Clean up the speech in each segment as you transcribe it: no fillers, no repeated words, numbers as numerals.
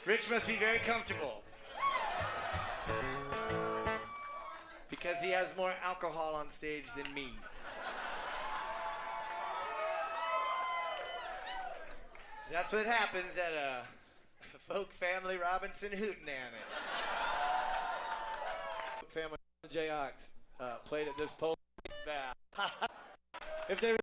Rich must be very comfortable. Because he has more alcohol on stage than me. That's what happens at a folk family Robinson hootenanny. Family J-Ox played at this pole bath. If they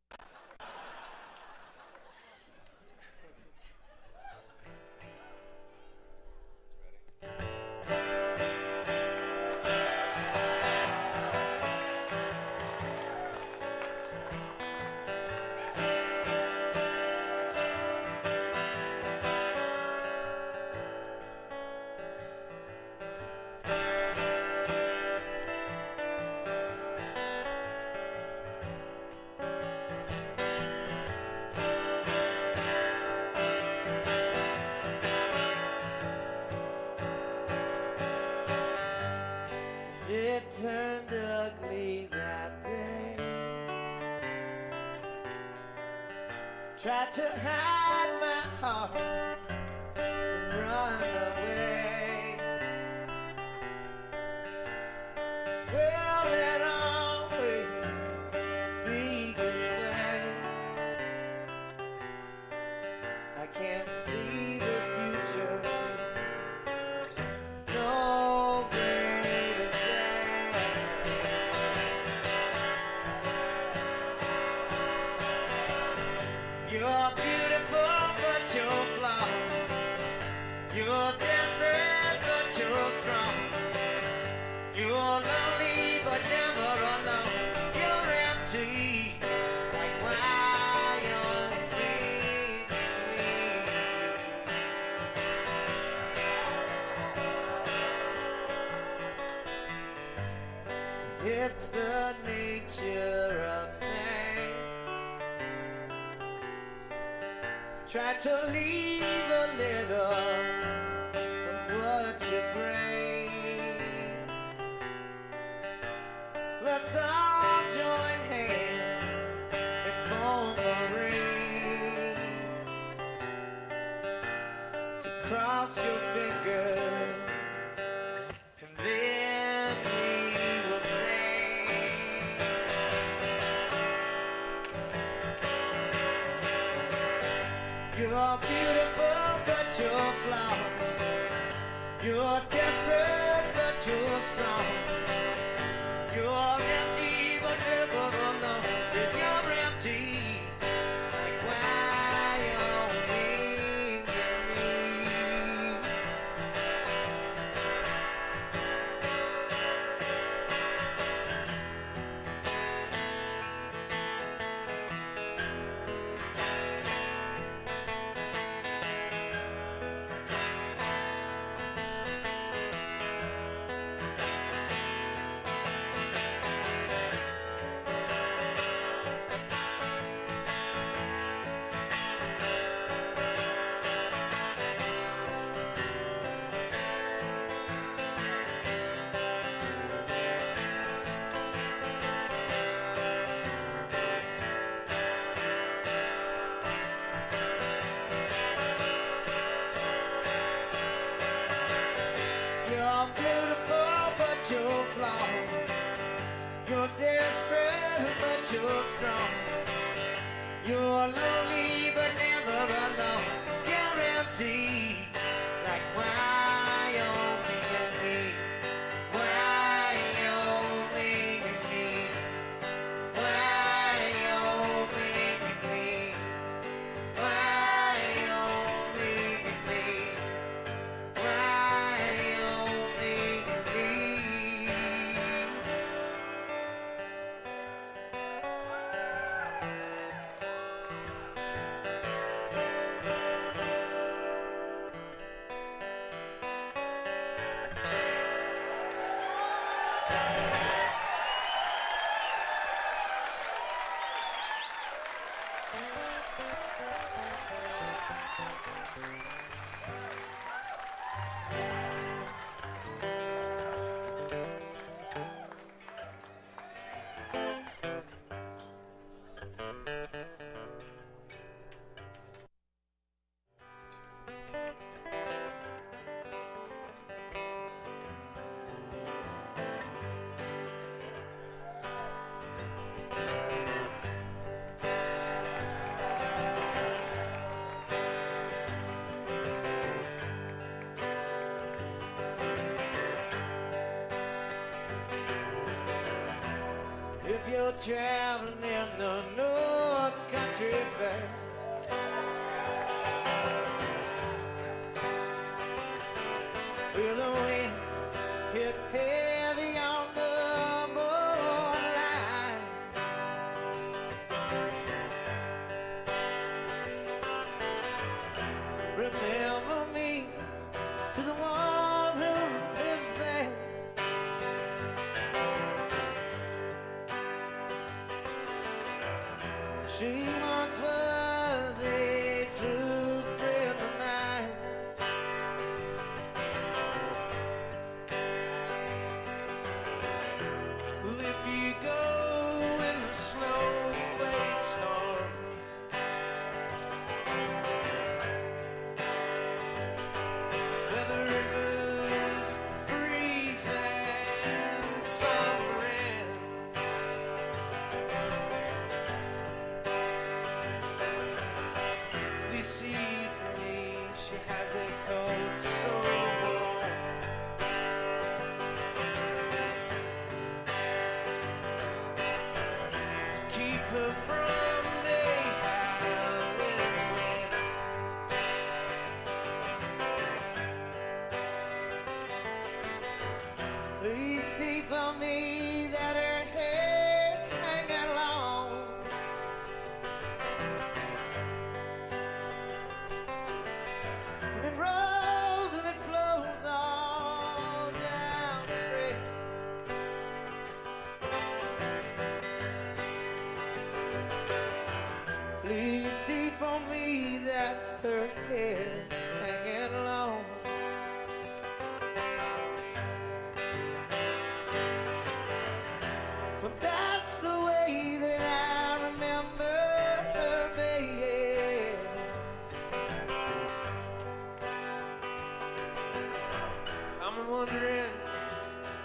it turned ugly that day. Tried to hide my heart and run away. Well, it always be this way. I can't see the future. No way to say. You're beautiful, but you're flawed. You're desperate, but you're strong. You're lonely, but never alone. You're empty, like Wyoming. It's the nature of things. Try to leave a little of what you bring. Let's all join hands and form a ring. So cross your fingers and then we will sing. You're beautiful, but you're flawed. You're desperate, but you're strong. You're empty, but never alone. If you're empty, like Wyoming and me. You're beautiful, but you're flawed. You're desperate, but you're strong. You're lonely, but never alone. You're empty, like Wyoming and me. Wyoming and me. Wyoming and me. Wyoming and me. Wyoming and me. traveling in the North Country Fair. Where the winds hit heavy on the borderline. Remember me to the one who lives there. She once was a true friend of mine. Well, if you go in the snowflake storm, where the rivers freeze and summer in, please see for me, she has a coat so warm. To keep her from the howling wind. Please see for me that her hair's hanging long. And it rolls and it flows all down the grave. Please see for me that her hair's hanging long. But that's the way that I remember her, baby. I'm wondering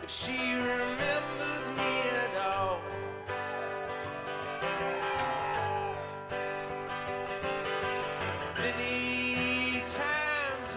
if she remembers me at all. Many times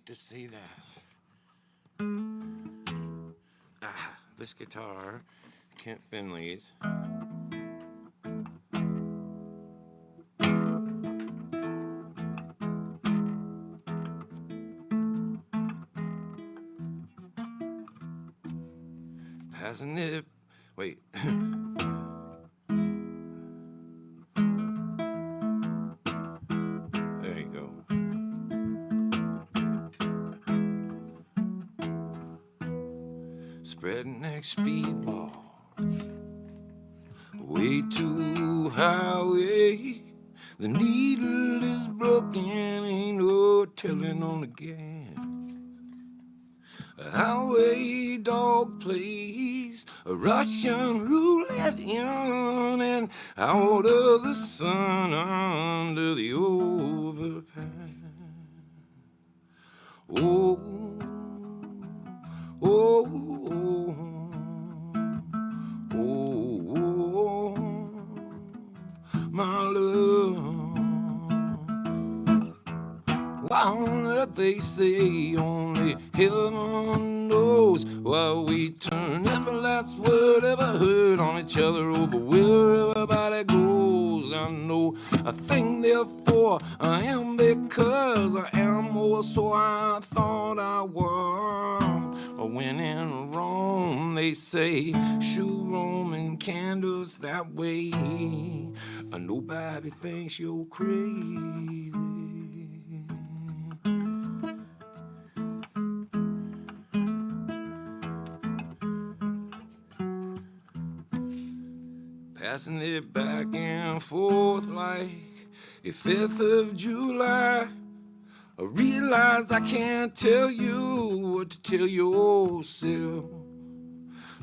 to say that. This guitar, Kent Finley's. Passing it. Wait. There you go. Spreading next speedball. Way too highway. The needle is broken, ain't no telling on the gas. A highway dog plays a Russian roulette in and out of the sun under the overpass. Oh, oh, oh, oh, oh, my love. Why on earth they say only heaven knows why we turn every last word ever heard on each other over where everybody goes. I know a thing therefore I am because I am more so I thought I was. When in Rome they say shoot Roman candles that way. Nobody thinks you're crazy. Passing it back and forth like a 5th of July. I realize I can't tell you what to tell yourself.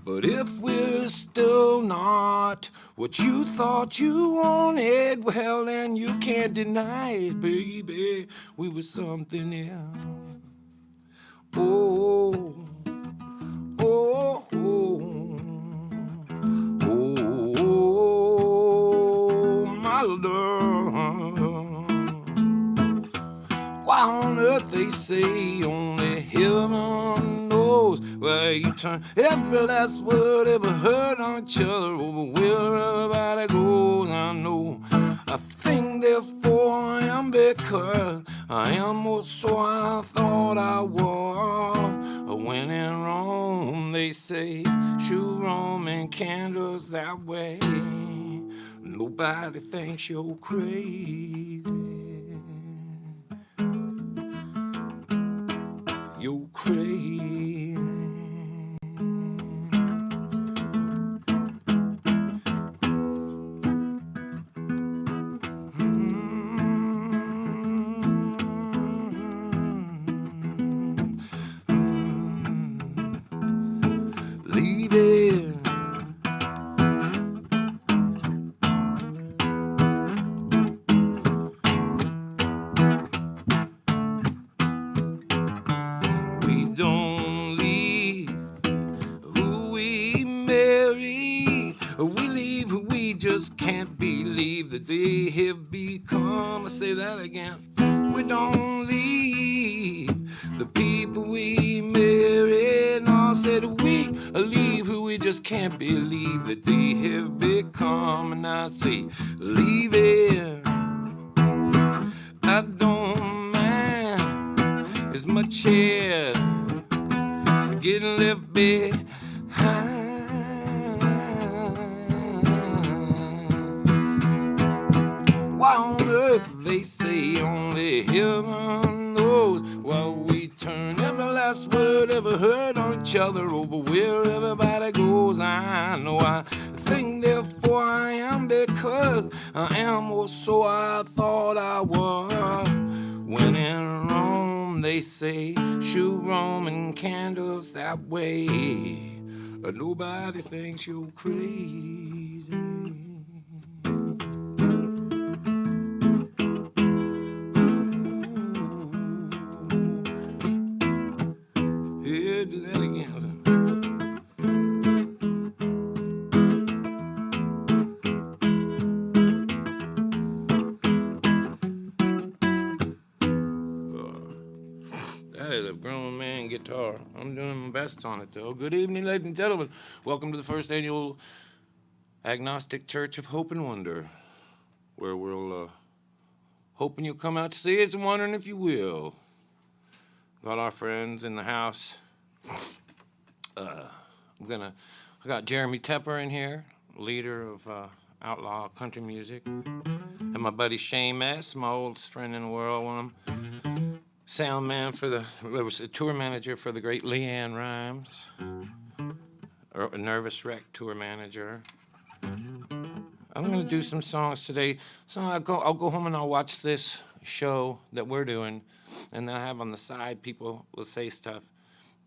But if we're still not what you thought you wanted, well then you can't deny it, baby. We were something else. Oh, oh, oh. Why on earth they say only heaven knows where you turn every last word ever heard on each other over where everybody goes. I know I think therefore I am because I am more so I thought I was. When in Rome they say shoot Roman candles that way. Nobody thinks you're crazy. You're crazy. Leave it. Don't leave who we marry. We leave who we just can't believe that they have become. I say that again. We don't leave the people we marry. No, I said we leave who we just can't believe that they have become. And I say leave it. I don't mind as much as getting left behind. Why on earth they say only heaven knows why we turn every last word ever heard on each other over where everybody goes. I know I think therefore I am because I am or so I thought I was. When in Rome they say shoot Roman candles that way. Nobody thinks you're crazy. Yeah, do that again. That is sure. I'm doing my best on it, though. Good evening, ladies and gentlemen. Welcome to the first annual Agnostic Church of Hope and Wonder, where we'll hoping you'll come out to see us and wondering if you will. Got our friends in the house. I got Jeremy Tepper in here, leader of outlaw country music, and my buddy Shane Mess, my oldest friend in the world, one of them. Sound man was a tour manager for the great Leanne Rhymes, a Nervous Wreck tour manager. I'm gonna do some songs today. So I'll go home and I'll watch this show that we're doing, and they'll have on the side people will say stuff,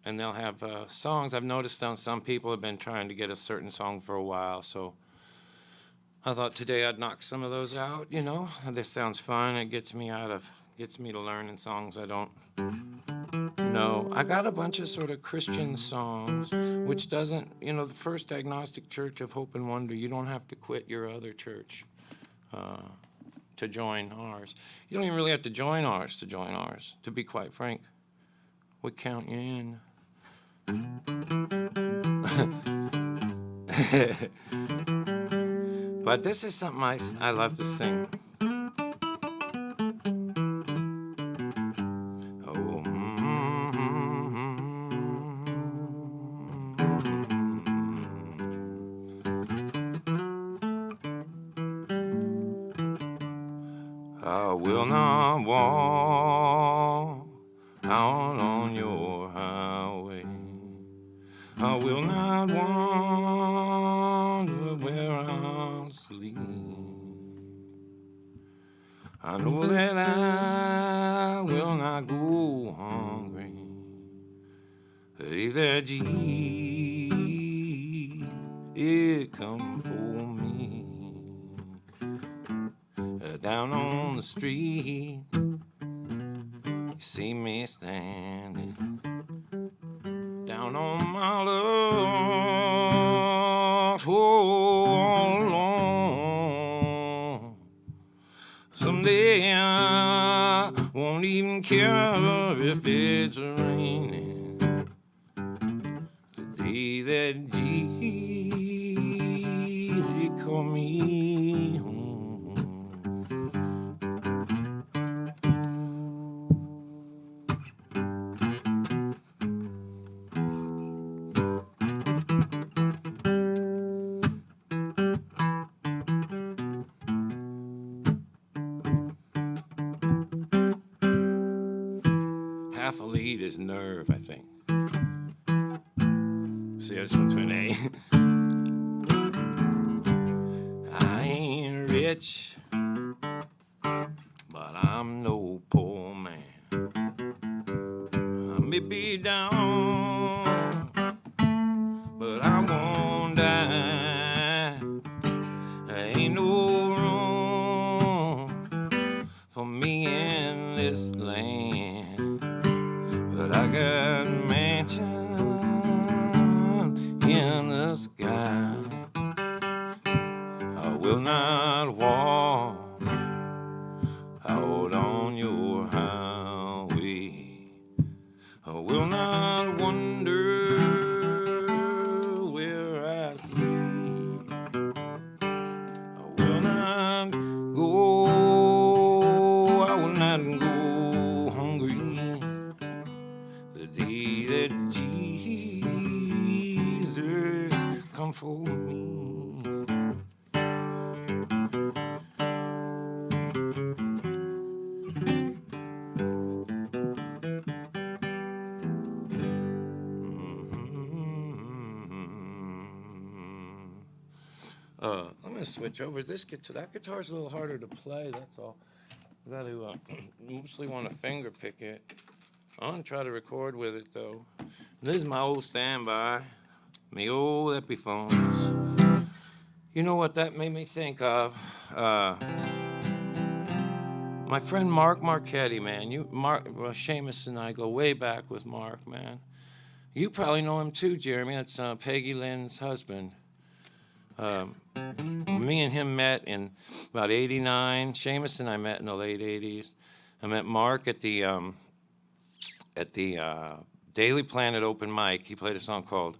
and they'll have songs. I've noticed some people have been trying to get a certain song for a while, so I thought today I'd knock some of those out. You know, this sounds fun. It gets me to learning songs I don't know. I got a bunch of sort of Christian songs, which doesn't, the First Agnostic Church of Hope and Wonder, you don't have to quit your other church to join ours. You don't even really have to join ours, to be quite frank. We count you in. But this is something I love to sing. I will not walk out on your highway. I will not wander where I'll sleep. I know that I will not go hungry. Hey there, Jesus, come for me. Down on the street, you see me standing. Down on my luck, all alone. Someday I won't even care if it's raining. The day that Jesus called me home. Half a lead is nerve, I think. See, I just went to an A. I ain't rich, but I'm no poor man. I may be down, but I won't die. There ain't no room for me in this land. But I got mansions in the sky. I will not walk out on your highway. I will not wonder where I sleep. I will not go hungry. The day that Jesus come for me. I'm gonna switch over this guitar. That guitar's a little harder to play. That's all. I got to mostly want to finger pick it. I'm gonna try to record with it though. This is my old standby, my old Epiphones. You know what that made me think of? My friend Mark Marchetti, man. Seamus and I go way back with Mark, man. You probably know him too, Jeremy. That's Peggy Lynn's husband. Me and him met in about '89. Seamus and I met in the late '80s. I met Mark at the Daily Planet open mic. He played a song called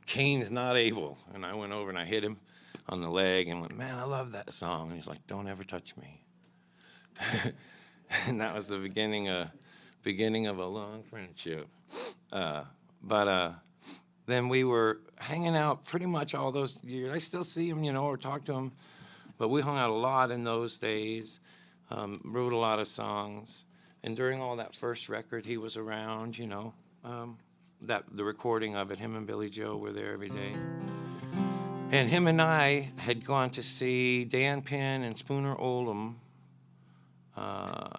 Cain's Not Able. And I went over and I hit him on the leg and went, man, I love that song. And he's like, don't ever touch me. And that was the beginning of a long friendship. But then we were hanging out pretty much all those years. I still see him, or talk to him. But we hung out a lot in those days, wrote a lot of songs. And during all that first record, he was around, the recording of it. Him and Billy Joe were there every day. And him and I had gone to see Dan Penn and Spooner Oldham.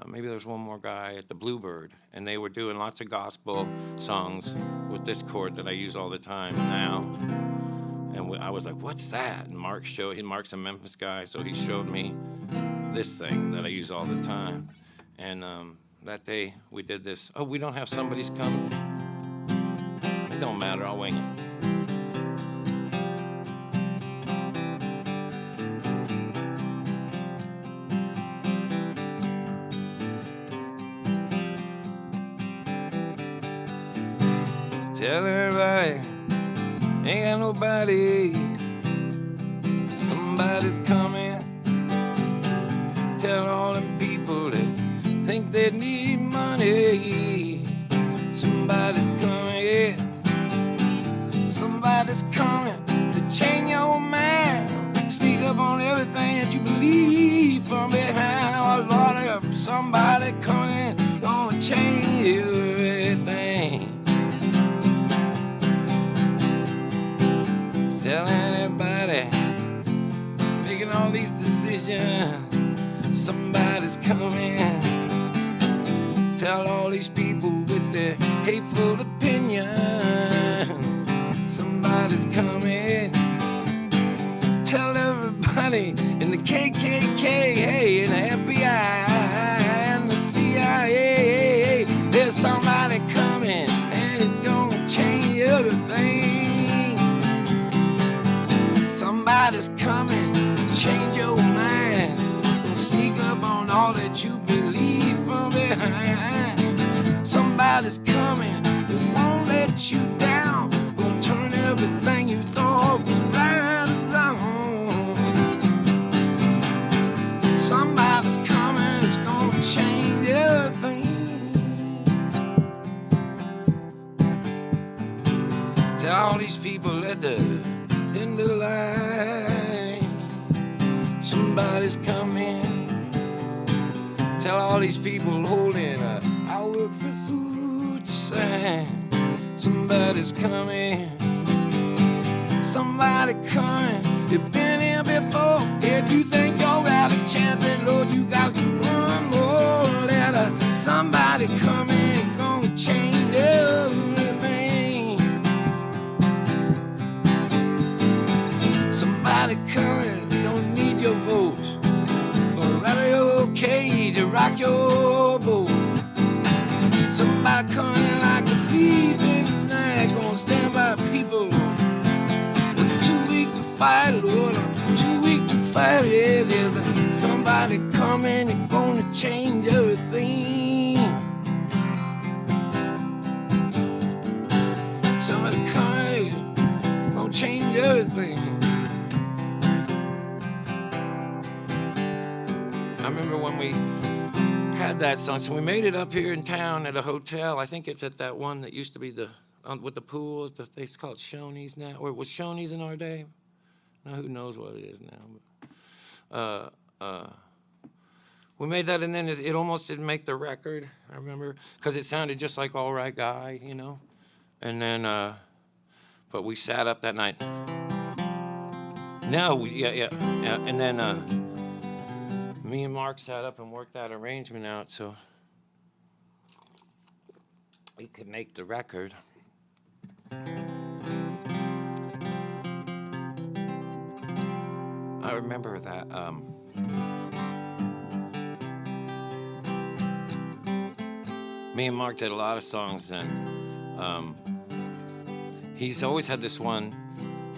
Maybe there was one more guy at the Bluebird, and they were doing lots of gospel songs with this chord that I use all the time now. And I was like, what's that? And Mark's a Memphis guy, so he showed me this thing that I use all the time. And that day we did this. Oh, we don't have Somebody's Coming. It don't matter, I'll wing it. Tell everybody, ain't got nobody. Somebody's coming. Tell all them people that think they need money. Somebody's coming. Somebody's coming to change your mind. Sneak up on everything that you believe from behind. Oh Lord, somebody coming, gonna change everything. Telling everybody, making all these decisions, somebody's coming. Tell all these people with their hateful opinions, somebody's coming. Tell everybody in the KKK, hey, in the FBI, and the CIA, there's somebody coming, and it's gonna change everything. Somebody's coming to change your mind. Gonna sneak up on all that you believe from behind. Somebody's coming that won't let you down. Gonna turn everything you thought was right around. Somebody's coming that's gonna change everything. Tell all these people at the end of the line, somebody's coming. Tell all these people holding a I work for food sign, somebody's coming. Somebody coming, you've been here before. If you think you're out of chance, then Lord, you got one more letter. Somebody coming, gonna change everything. Somebody coming, don't need your vote, or rather your cage to rock your boat. Somebody coming like a thief in the night, gonna stand by people. We're too weak to fight, Lord, I'm too weak to fight. Yeah, there's somebody coming and gonna change everything. Somebody coming, gonna change everything. I remember when we had that song, so we made it up here in town at a hotel. I think it's at that one that used to be the with the pools. They call it Shoney's now, or it was Shoney's in our day. Now who knows what it is now? But we made that, and then it almost didn't make the record. I remember because it sounded just like All Right Guy, you know. And then, but we sat up that night. No, yeah, and then. Me and Mark sat up and worked that arrangement out so we could make the record. I remember that. Me and Mark did a lot of songs, and he's always had this one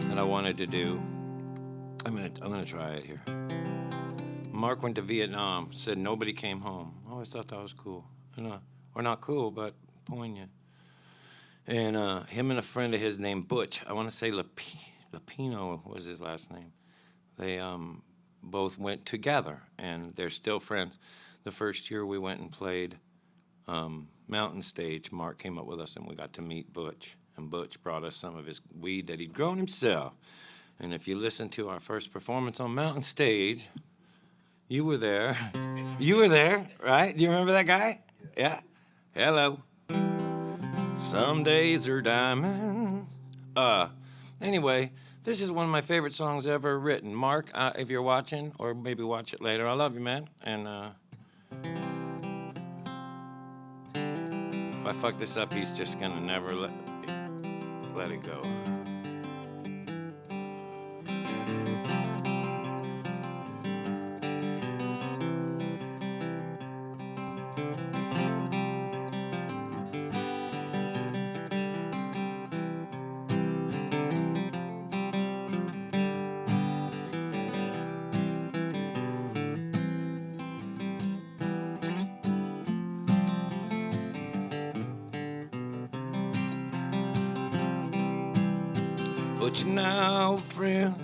that I wanted to do. I'm gonna try it here. Mark went to Vietnam, said nobody came home. I always thought that was cool. Or not cool, but poignant. And him and a friend of his named Butch, I want to say Lapino was his last name. They both went together, and they're still friends. The first year we went and played Mountain Stage, Mark came up with us, and we got to meet Butch. And Butch brought us some of his weed that he'd grown himself. And if you listen to our first performance on Mountain Stage, you were there. You were there, right? Do you remember that guy? Yeah. Hello. Some days are diamonds. Anyway, this is one of my favorite songs ever written. Mark, if you're watching, or maybe watch it later, I love you, man. And if I fuck this up, he's just gonna never let it go. But you're now friends,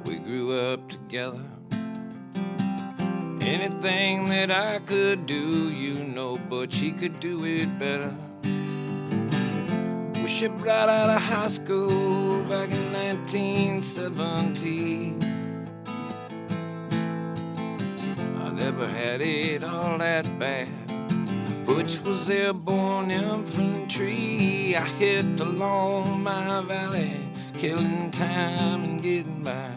we grew up together. Anything that I could do, you know, but she could do it better. We shipped right out of high school back in 1970. I never had it all that bad. Butch was airborne infantry. I hit along my valley, killing time and getting by.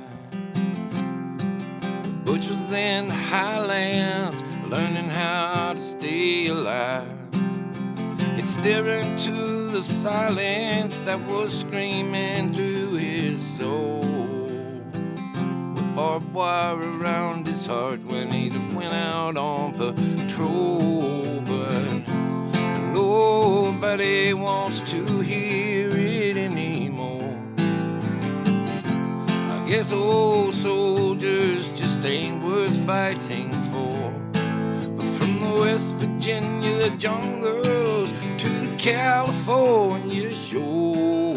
Butch was in the highlands, learning how to stay alive. He'd stare into the silence that was screaming through his soul, with barbed wire around his heart when he went out on patrol. But nobody wants to hear it anymore. I guess old soldiers just ain't worth fighting for. But from the West Virginia jungles to the California shore,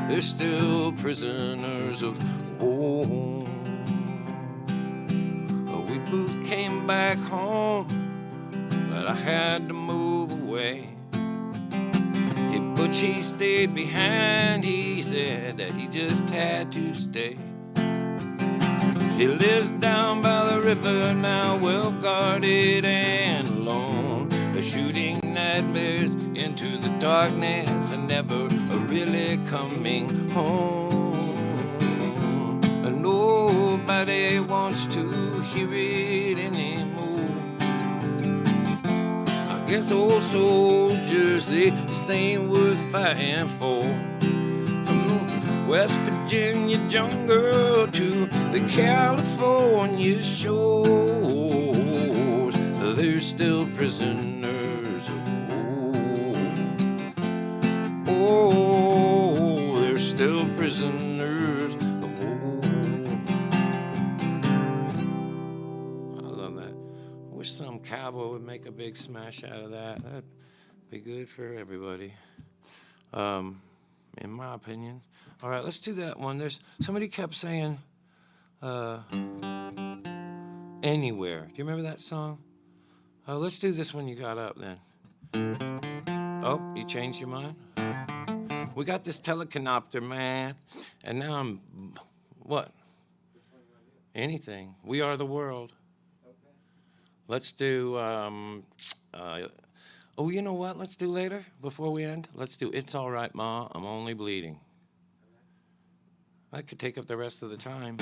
they're still prisoners of war. We both came back home, but I had to move away. But he stayed behind. He said that he just had to stay. He lives down by the river now, well guarded and alone. They're shooting nightmares into the darkness and never really coming home. And nobody wants to hear it anymore. I guess old soldiers, they just ain't worth fighting for. From West Virginia jungle to the California shores, they're still prisoners of war. Oh, they're still prisoners of war. I love that. I wish some cowboy would make a big smash out of that. That'd be good for everybody, in my opinion. All right, let's do that one. There's somebody kept saying Anywhere. Do you remember that song? Let's do this one you got up then. Oh, you changed your mind? We got this telecanopter, man, and now I'm, what? Anything. We Are the World. Let's do, oh, you know what? Let's do later, before we end. Let's do It's All Right, Ma, I'm Only Bleeding. That could take up the rest of the time.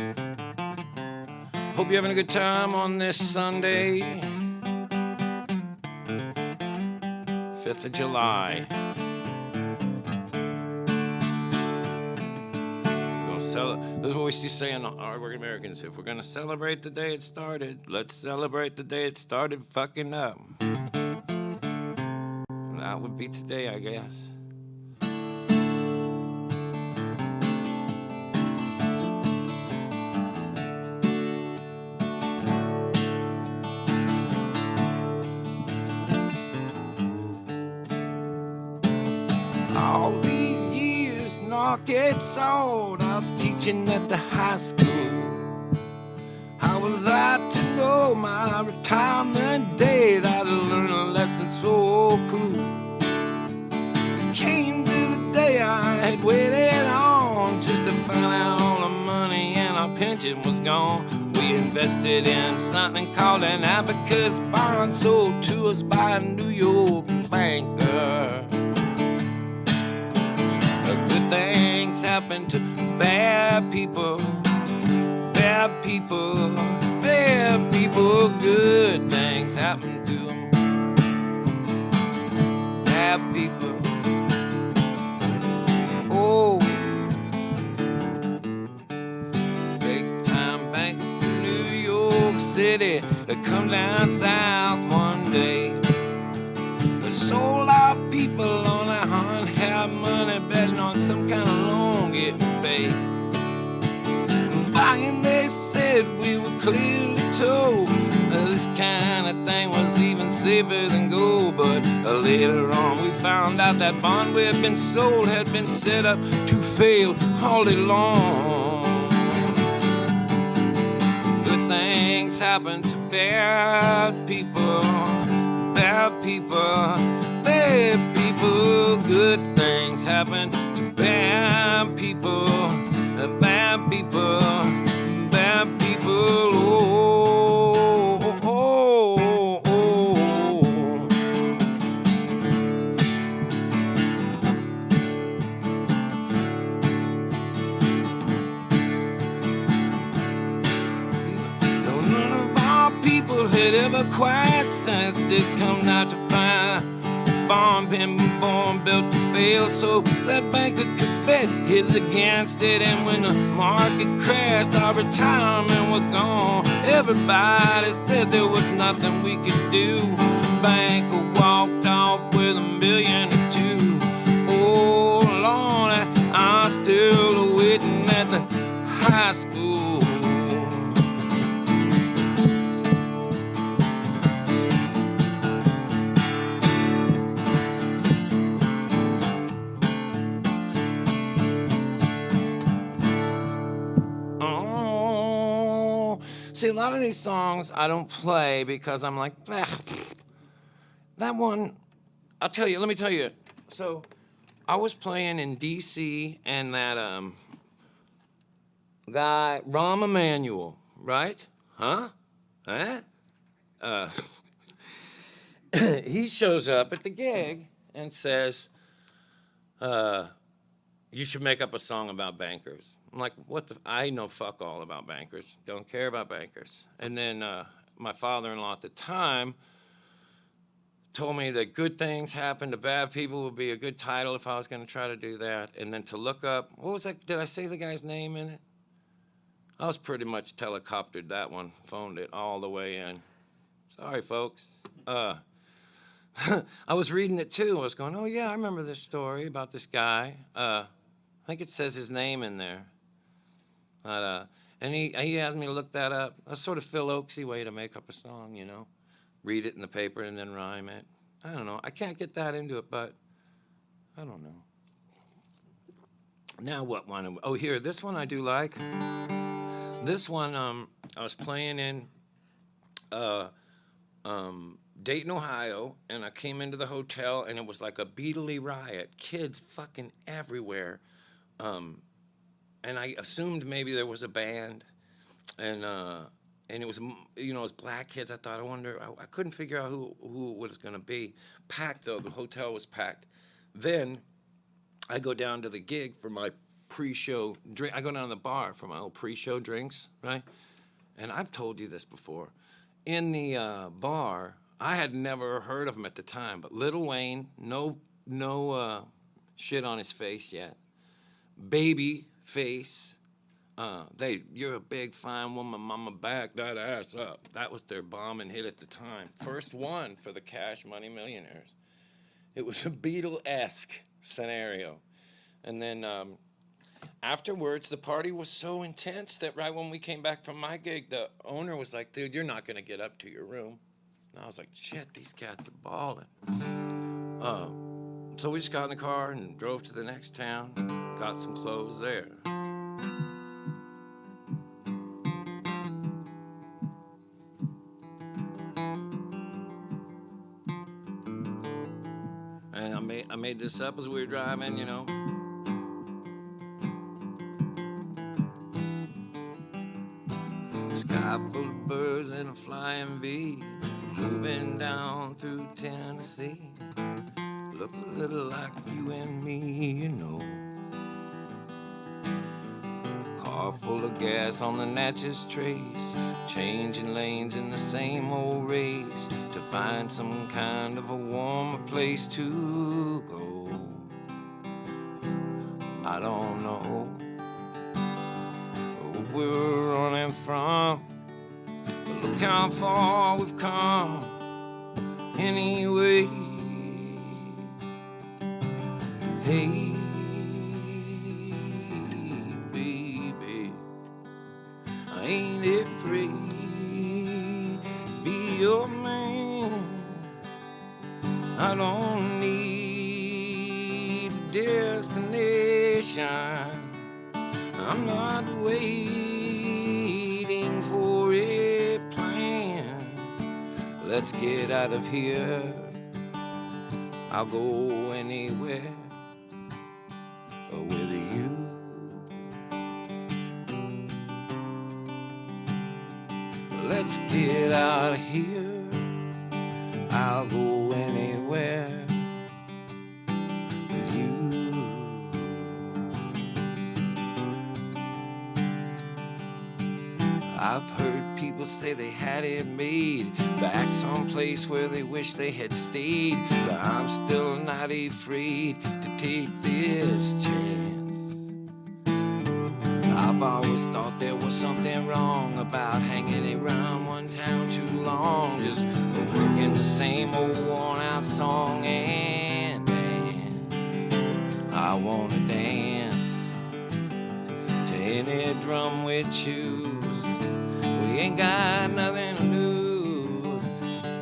Hope you're having a good time on this Sunday, 5th of July. This is what we used to say in Hardworking Americans. If we're going to celebrate the day it started, let's celebrate the day it started fucking up. That would be today, I guess. market sold. I was teaching at the high school. How was I to know my retirement date? I'd learn a lesson so cruel. Came to the day I had waited on just to find out all the money and our pension was gone. We invested in something called an abacus bond, sold to us by a New York banker. Good things happen to bad people, bad people, bad people. Good things happen to them, bad people. Oh, big time bank from New York City, they come down south one day. They sold our people on a hunt, had money betting on some kind of loan getting paid. Buying, they said we were clearly told this kind of thing was even safer than gold. But later on we found out that bond we had been sold had been set up to fail all day long. Good things happen to bad people, bad people, bad people. Good things happen to bad people, bad people, bad people. Oh, oh, oh, oh. No, none of our people had ever quite sensed it, come out to find bomb been born built to fail, so that banker could bet his against it. And when the market crashed, our retirement was gone. Everybody said there was nothing we could do. Banker walked off with $1 million or two. Oh Lord, I'm still waiting at the high school. See, a lot of these songs I don't play because I'm like, that one, I'll tell you, let me tell you. So I was playing in D.C. and that guy, Rahm Emanuel, right? Huh? He shows up at the gig and says, you should make up a song about bankers. I'm like, what the? I know fuck all about bankers. Don't care about bankers. And then my father-in-law at the time told me that good things happen to bad people would be a good title if I was going to try to do that. And then to look up, what was that? Did I say the guy's name in it? I was pretty much telecoptered that one, phoned it all the way in. Sorry, folks. I was reading it too. I was going, oh yeah, I remember this story about this guy. I think it says his name in there. But, and he asked me to look that up. That's sort of Phil Oaksy way to make up a song, you know. Read it in the paper and then rhyme it. I don't know. I can't get that into it, but I don't know. Now what one? Oh, here, this one I do like. This one, I was playing in Dayton, Ohio, and I came into the hotel, and it was like a Beatley riot. Kids fucking everywhere. And I assumed maybe there was a band, and it was, you know, it was black kids. I thought, I couldn't figure out who it was going to be. Packed, though. The hotel was packed. Then I go down to the gig for my pre-show drink. I go down to the bar for my old pre-show drinks, right? And I've told you this before. In the bar, I had never heard of him at the time, but Lil Wayne, no shit on his face yet. Baby face. You're a big fine woman, mama, back that ass up. That was their bombing hit at the time. First one for the Cash Money Millionaires. It was a Beatle-esque scenario. And then afterwards, the party was so intense that right when we came back from my gig, the owner was like, dude, you're not going to get up to your room. And I was like, shit, these cats are balling. So we just got in the car and drove to the next town, got some clothes there. And I made this up as we were driving, you know. Sky full of birds and a flying V, moving down through Tennessee. Look a little like you and me, you know. Car full of gas on the Natchez Trace, changing lanes in the same old race to find some kind of a warmer place to go. I don't know where we're running from, but look how far we've come anyway. Hey, baby, I ain't afraid to be your man. I don't need a destination. I'm not waiting for a plan. Let's get out of here. I'll go anywhere with you. Let's get out of here. I'll go anywhere with you. I've heard people say they had it made back someplace where they wish they had stayed, but I'm still not afraid to take this chance. I've always thought there was something wrong about hanging around one town too long, just working the same old worn out song. And I wanna dance to any drum we choose. We ain't got nothing to lose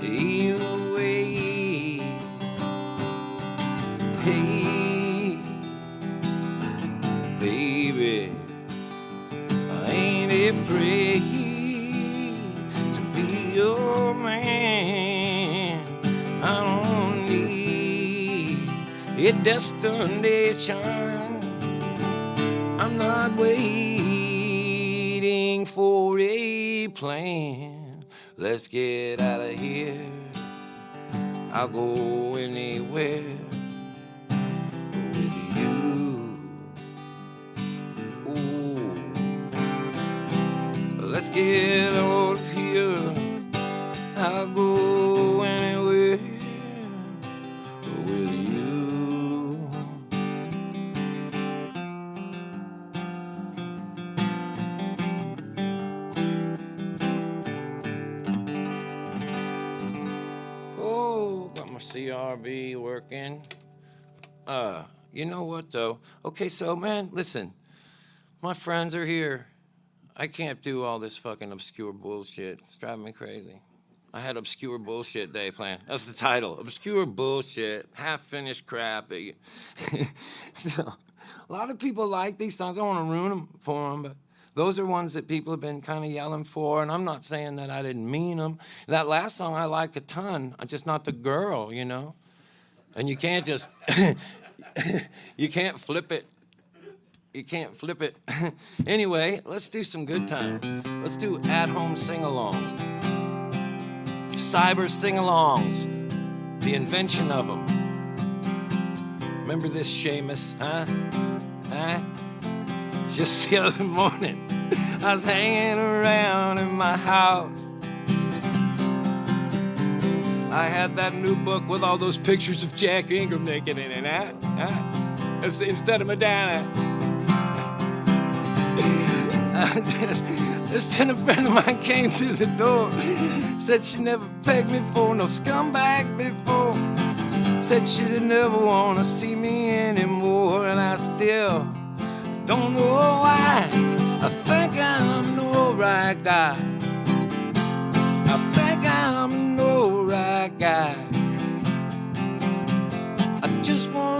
either way. Hey, baby, I ain't afraid to be your man. I don't need a destination. I'm not waiting for a plan. Let's get out of here. I'll go anywhere with you. Ooh. Let's get out of here. I'll go anywhere with you. CRB working. You know what though? Okay, so man, listen. My friends are here. I can't do all this fucking obscure bullshit. It's driving me crazy. I had obscure bullshit day planned. That's the title. Obscure bullshit. Half-finished crap. That you so, a lot of people like these songs. I don't want to ruin them for them, but those are ones that people have been kind of yelling for, and I'm not saying that I didn't mean them. That last song I like a ton. I'm just not the girl, you know? And you can't just, you can't flip it. You can't flip it. Anyway, let's do some good time. Let's do at-home sing-along. Cyber sing-alongs. The invention of them. Remember this, Seamus, huh? Huh? Just the other morning, I was hanging around in my house. I had that new book with all those pictures of Jack Ingram naked in it, huh? Instead of Madonna. Then a friend of mine came to the door, said she never pegged me for no scumbag before. Said she'd never want to see me anymore, and I still don't know why. I think I'm no right guy. I think I'm no right guy. I just want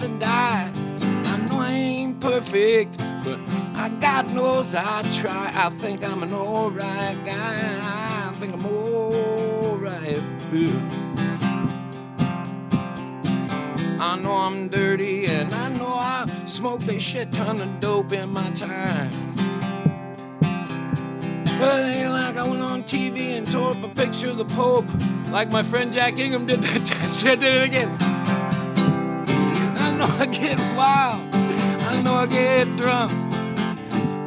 to die. I know I ain't perfect, but God knows I try. I think I'm an alright guy. I think I'm alright. I know I'm dirty, and I know I smoked a shit ton of dope in my time. But it ain't like I went on TV and tore up a picture of the Pope, like my friend Jack Ingham did that shit, did it again. I know I get wild, I know I get drunk.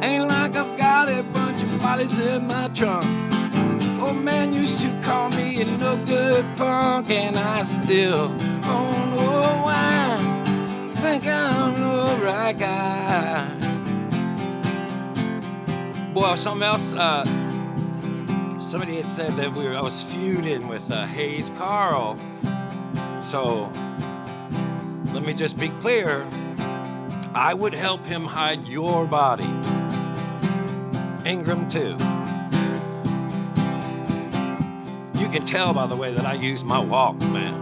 Ain't like I've got a bunch of bodies in my trunk. Old man used to call me a no good punk, and I still don't know why. Think I'm the right guy. Boy, something else. Somebody had said that I was feuding with Hayes Carl. So let me just be clear. I would help him hide your body. Ingram too. You can tell by the way that I use my walk, man.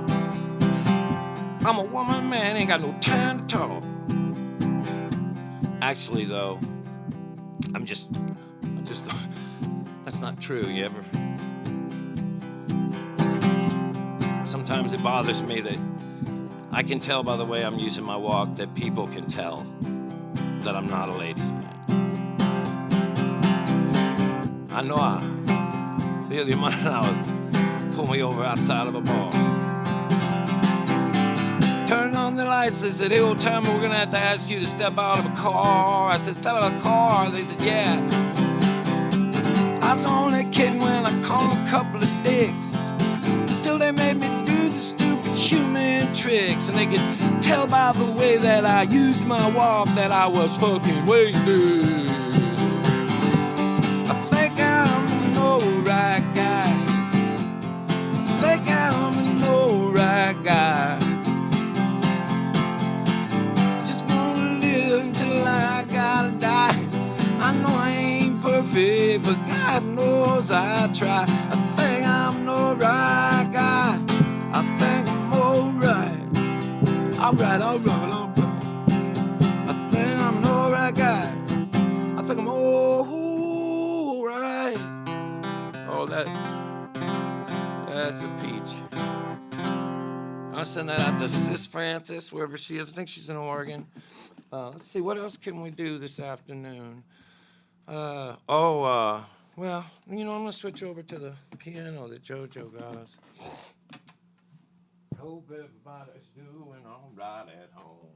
I'm a woman, man, ain't got no time to talk. Actually, though, I'm just, that's not true, you ever? Sometimes it bothers me that I can tell by the way I'm using my walk that people can tell that I'm not a ladies' man. I know the other month I was pulled me over outside of a bar. Turned on the lights, they said, hey, old timer, we're gonna have to ask you to step out of a car. I said, step out of a car? They said, yeah. I was only kidding when I called them a couple of dicks. Still, they made me do the stupid human tricks, and they could tell by the way that I used my walk that I was fucking wasted. I think I'm an alright guy. I think I'm an alright guy. Just wanna live until I gotta die. I know I ain't perfect, but God knows I try. I think I'm an alright guy. I think I'm alright. Alright. I think I'm an alright guy. I think I'm alright. Oh, that's a peach. I'll send that out to Sis Francis, wherever she is. I think she's in Oregon. Let's see, what else can we do this afternoon? Well, you know, I'm gonna switch over to the piano that JoJo got us. Hope everybody's doing all right at home.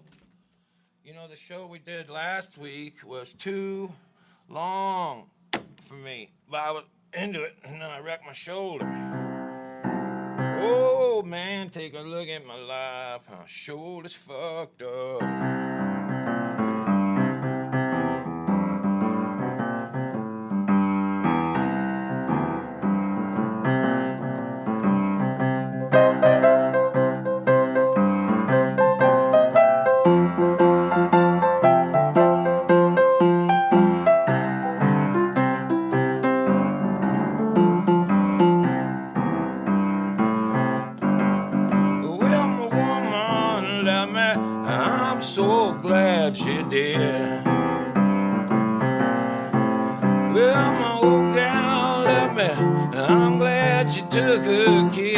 You know, the show we did last week was too long for me, but I was into it, and then I wrecked my shoulder. Oh, man, take a look at my life. My shoulder's fucked up. She did. Well, my old gal left me, and I'm glad she took her kid.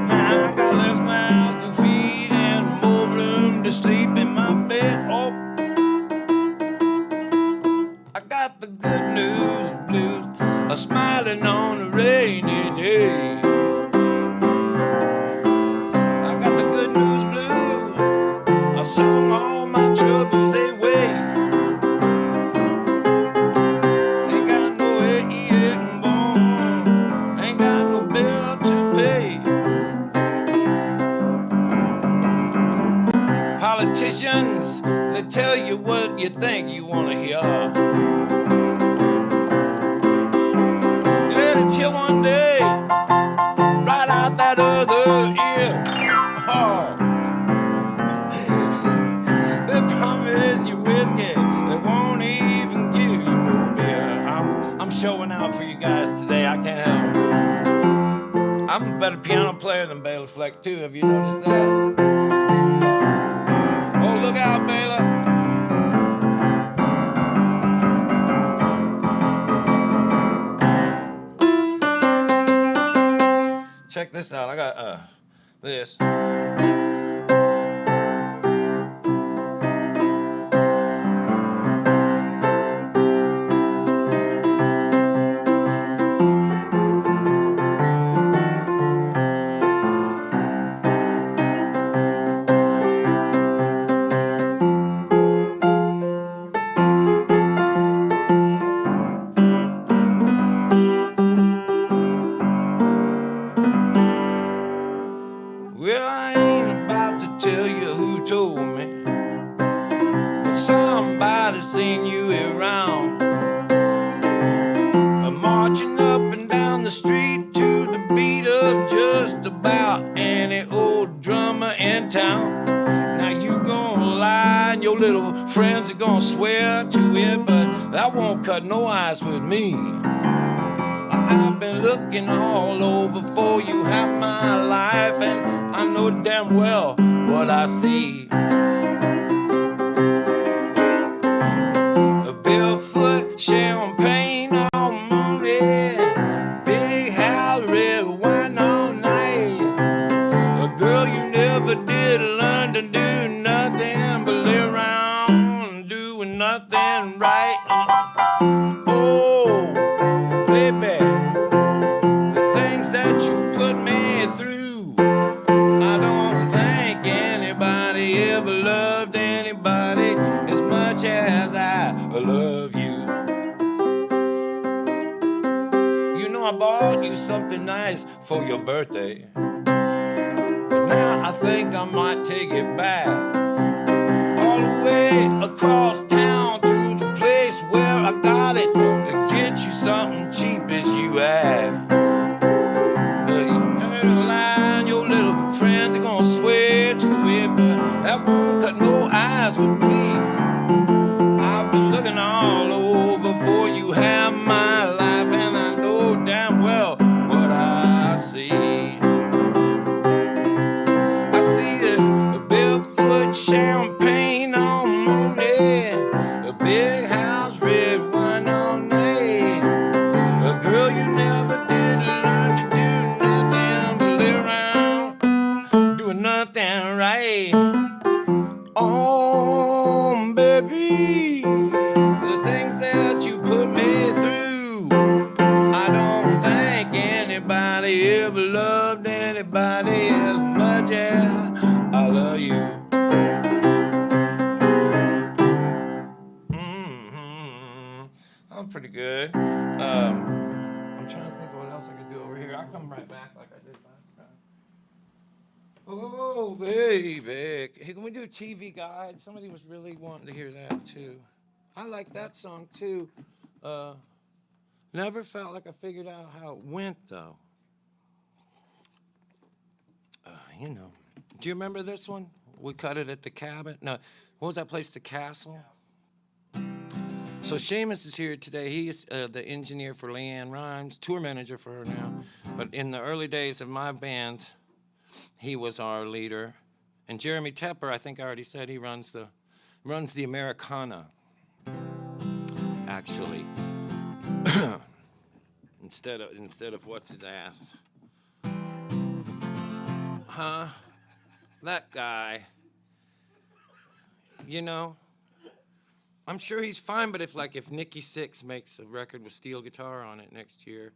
Now I got less mouths to feed and more room to sleep in my bed. Oh, I got the good news blues, a smiling on a rainy day. All my troubles away. Ain't got no aching bone, ain't got no bill to pay. Politicians, they tell you what you think you want to hear. Let it chill one day, right out that other ear. Oh. Promise you whiskey, they won't even give you no beer. I'm showing out for you guys today. I can't help it. I'm better better piano player than Bela Fleck, too. Have you noticed that? Oh, look out, Bela. Check this out. I got this. Well, I ain't about to tell you who told me, but somebody seen you around, marching up and down the street to the beat of just about any old drummer in town. Now you gonna lie and your little friends are gonna swear to it, but that won't cut no ice with me. I've been looking all over for you half my life, and I know damn well what I see. A barefoot champagne all morning, big house, red wine all night. A girl you never did learn to do nothing but lay around doing nothing right. Oh, baby, the things that you put me through, I don't think anybody ever loved anybody as much as I love you. You know I bought you something nice for your birthday, but now I think I might take it back all the way across town to the place where I got it, to get you something cheap as you ask. Your little friends are gonna swear to it, but that won't cut no eyes with me. I've been looking all over for you half my life, and I know damn well what I see. I see a barefoot champagne all morning, a big house, red wine all night. A girl you never did learn to do nothing but lay around doing nothing right. Oh, baby, the things that you put me through, I don't think anybody ever loved anybody as much as I love you. I'm pretty good. I'm trying to think of what else I could do over here. I'll come right back like I did last time. Oh, baby. Hey, can we do a TV guide? Somebody was really wanting to hear that, too. I like that song, too. Never felt like I figured out how it went, though. You know. Do you remember this one? We cut it at the cabin. No, what was that place? The Castle? So Seamus is here today. He's the engineer for Leanne Rhymes, tour manager for her now. But in the early days of my bands, he was our leader. And Jeremy Tepper, I think I already said, he runs the Americana, actually. instead of what's his ass. Huh? That guy. You know, I'm sure he's fine, but if Nikki Sixx makes a record with steel guitar on it next year,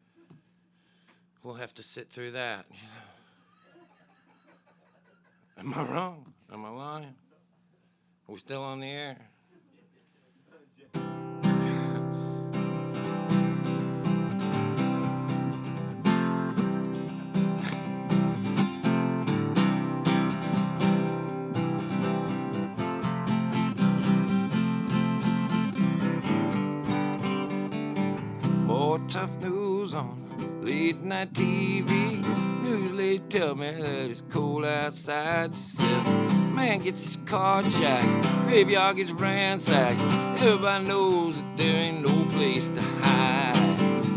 we'll have to sit through that. Am I wrong? Am I lying? Are we still on the air? More tough news on late night TV. News lady tell me that it's cold outside. She says, man gets his car jacked, graveyard gets ransacked. Everybody knows that there ain't no place to hide.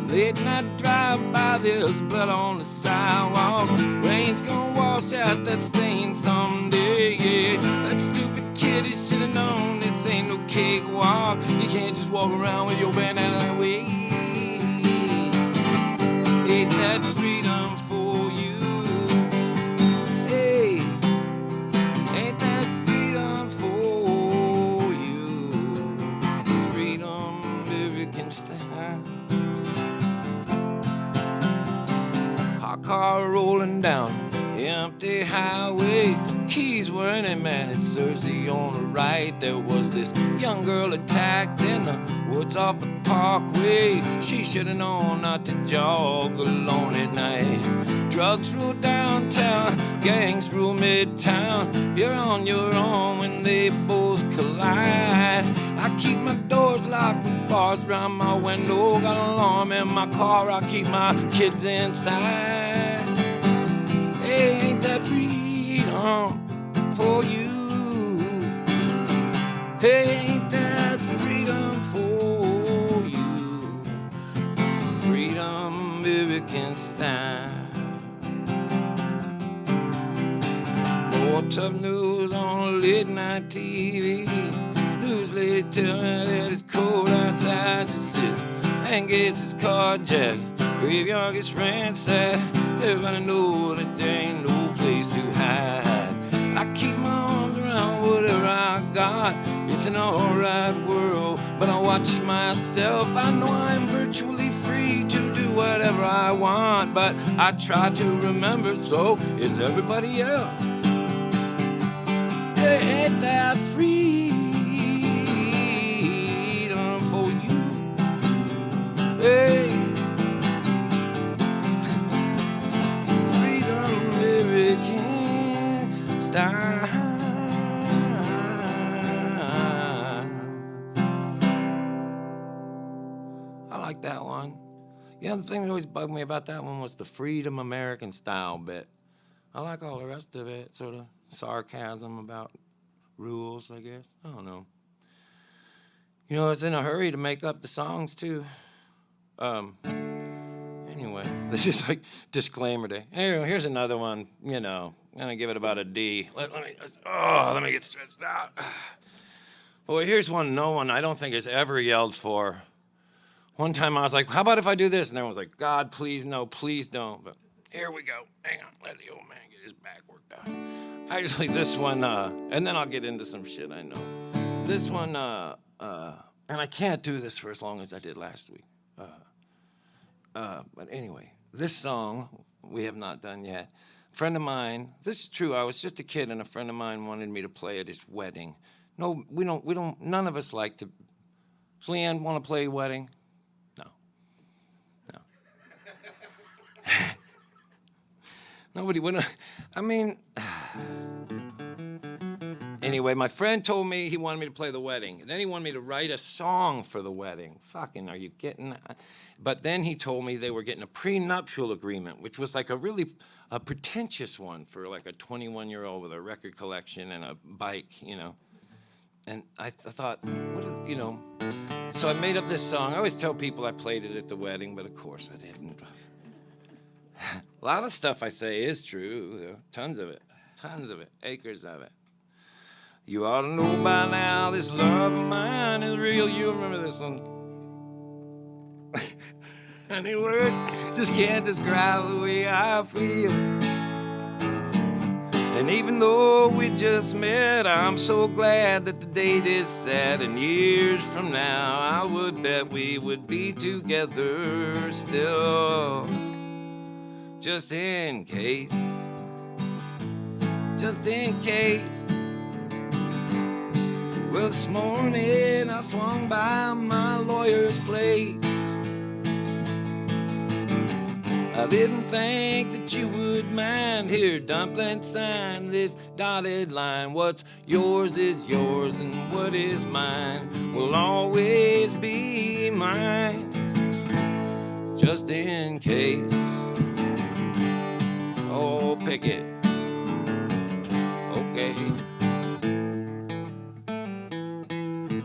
Late night drive by, there's blood on the sidewalk. Rain's gonna wash out that stain someday, yeah. That stupid kid, he should've known this ain't no cakewalk. You can't just walk around with your bandana that way. Ain't that freedom for you? Hey, ain't that freedom for you? Freedom, American style. Hot car rolling down empty highway. Keys were in it, man, it's Thursday on the right. There was this young girl attacked in the woods off the parkway. She should've known not to jog alone at night. Drugs rule downtown, gangs rule midtown. You're on your own when they both collide. I keep my doors locked with bars around my window. Got an alarm in my car, I keep my kids inside. Hey, ain't that freedom for you? Hey, ain't that freedom for you? Freedom, American style. More tough news on late night TV. News lady tell me that it's cold outside. She says, and gets his car jacked. Graveyard gets ransacked. Everybody know that there ain't no place to hide. I keep my arms around whatever I got. It's an alright world, but I watch myself. I know I'm virtually free to do whatever I want, but I try to remember, so is everybody else. Hey, ain't that freedom for you? Hey, freedom, American style. I like that one. The other thing that always bugged me about that one was the freedom American style bit. I like all the rest of it, sort of sarcasm about rules, I guess. I don't know. You know, I was in a hurry to make up the songs, too. Anyway, this is like disclaimer day. Anyway, here's another one, you know. I'm going to give it about a D. Let me get stretched out. Boy, here's one no one I don't think has ever yelled for. One time I was like, how about if I do this? And everyone was like, God, please, no, please don't. But here we go. Hang on, let the old man get his back worked out. Actually, this one, and then I'll get into some shit I know. This one, and I can't do this for as long as I did last week. But anyway, this song we have not done yet. A friend of mine, this is true, I was just a kid and a friend of mine wanted me to play at his wedding. No, we don't, none of us like to. Does Leanne want to play wedding? No. Nobody would. I mean, anyway, my friend told me he wanted me to play the wedding. And then he wanted me to write a song for the wedding. Fucking, are you getting that? But then he told me they were getting a prenuptial agreement, which was like a really pretentious one for like a 21-year-old with a record collection and a bike, you know. And I thought, what, you know. So I made up this song. I always tell people I played it at the wedding, but of course I didn't. A lot of stuff I say is true, though. Tons of it, acres of it. You ought to know by now this love of mine is real. You remember this one? Any words just can't describe the way I feel. And even though we just met, I'm so glad that the date is set. And years from now, I would bet we would be together still. Just in case. Well, this morning I swung by my lawyer's place. I didn't think that you would mind. Here, dumpling, sign this dotted line. What's yours is yours, and what is mine will always be mine. Just in case. Oh, pick it. Okay.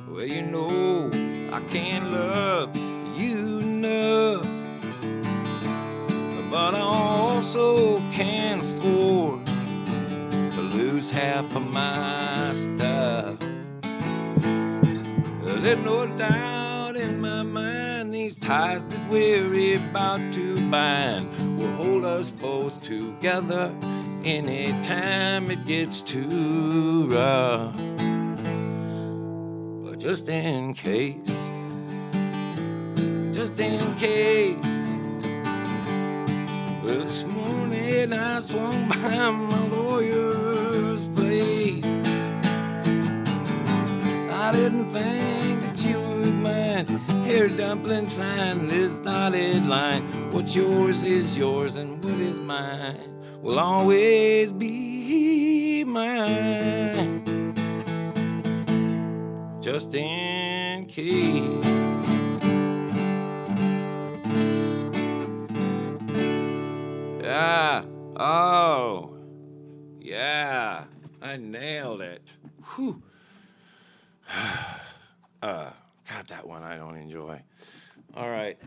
Well, you know, I can't love you enough lose half of my stuff. There's no doubt in my mind these ties that we're about to bind will hold us both together anytime it gets too rough. But just in case, well, this morning I swung by my lawyer's place. I didn't think that you would mind. Here, dumpling, sign this dotted line. What's yours is yours, and what is mine will always be mine. Just in case. Yeah. Oh. Yeah. I nailed it. Whew. God, that one I don't enjoy. All right.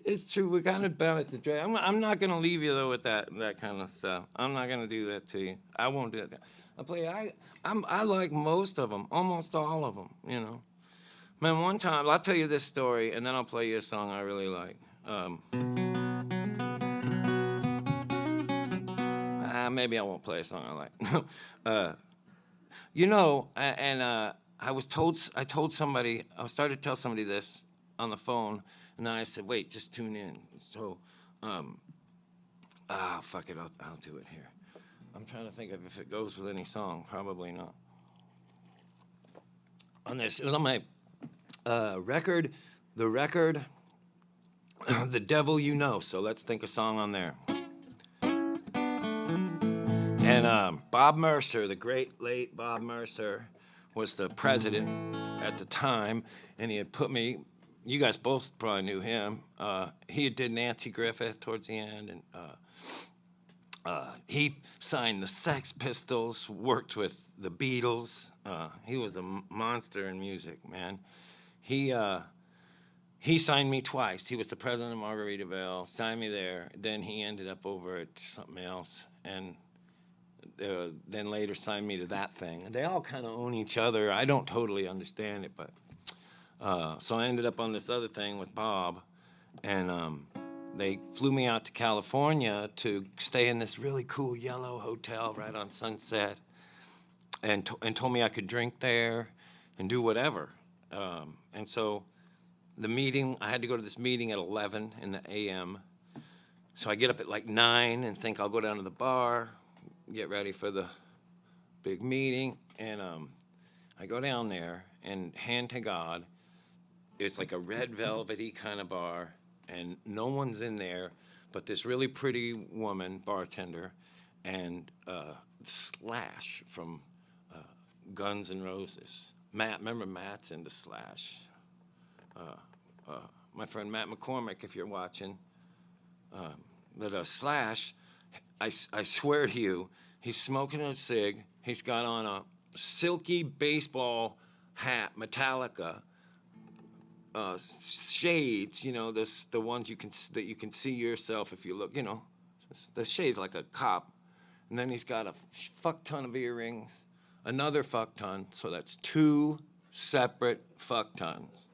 It's true. We're kind of bad at the drag. I'm not gonna leave you though with that kind of stuff. I'm not gonna do that to you. I won't do that. I like most of them, almost all of them. You know. Man, one time I'll tell you this story, and then I'll play you a song I really like. Maybe I won't play a song I like. You know, I told somebody, I started to tell somebody this on the phone, and then I said, wait, just tune in. So, fuck it, I'll do it here. I'm trying to think of if it goes with any song. Probably not. On this, it was on my record, The Devil You Know. So let's think a song on there. And Bob Mercer, the great late Bob Mercer, was the president at the time, and he had put me, you guys both probably knew him, he did Nancy Griffith towards the end, and he signed the Sex Pistols, worked with the Beatles. He was a monster in music, man. He signed me twice. He was the president of Margaritaville, signed me there. Then he ended up over at something else, and then later signed me to that thing. And they all kind of own each other. I don't totally understand it, but so I ended up on this other thing with Bob, and they flew me out to California to stay in this really cool yellow hotel right on Sunset, and told me I could drink there and do whatever. And so the meeting, I had to go to this meeting at 11 in the a.m. So I get up at like 9 and think I'll go down to the bar, get ready for the big meeting, and I go down there, and hand to God, it's like a red velvety kind of bar, and no one's in there but this really pretty woman, bartender, and Slash from Guns N' Roses. Matt, remember Matt's into Slash. My friend Matt McCormick, if you're watching. But Slash, I swear to you, he's smoking a cig. He's got on a silky baseball hat, Metallica, shades. You know, the ones that you can see yourself if you look. You know, the shades like a cop. And then he's got a fuck ton of earrings, another fuck ton. So that's 2 separate fuck tons.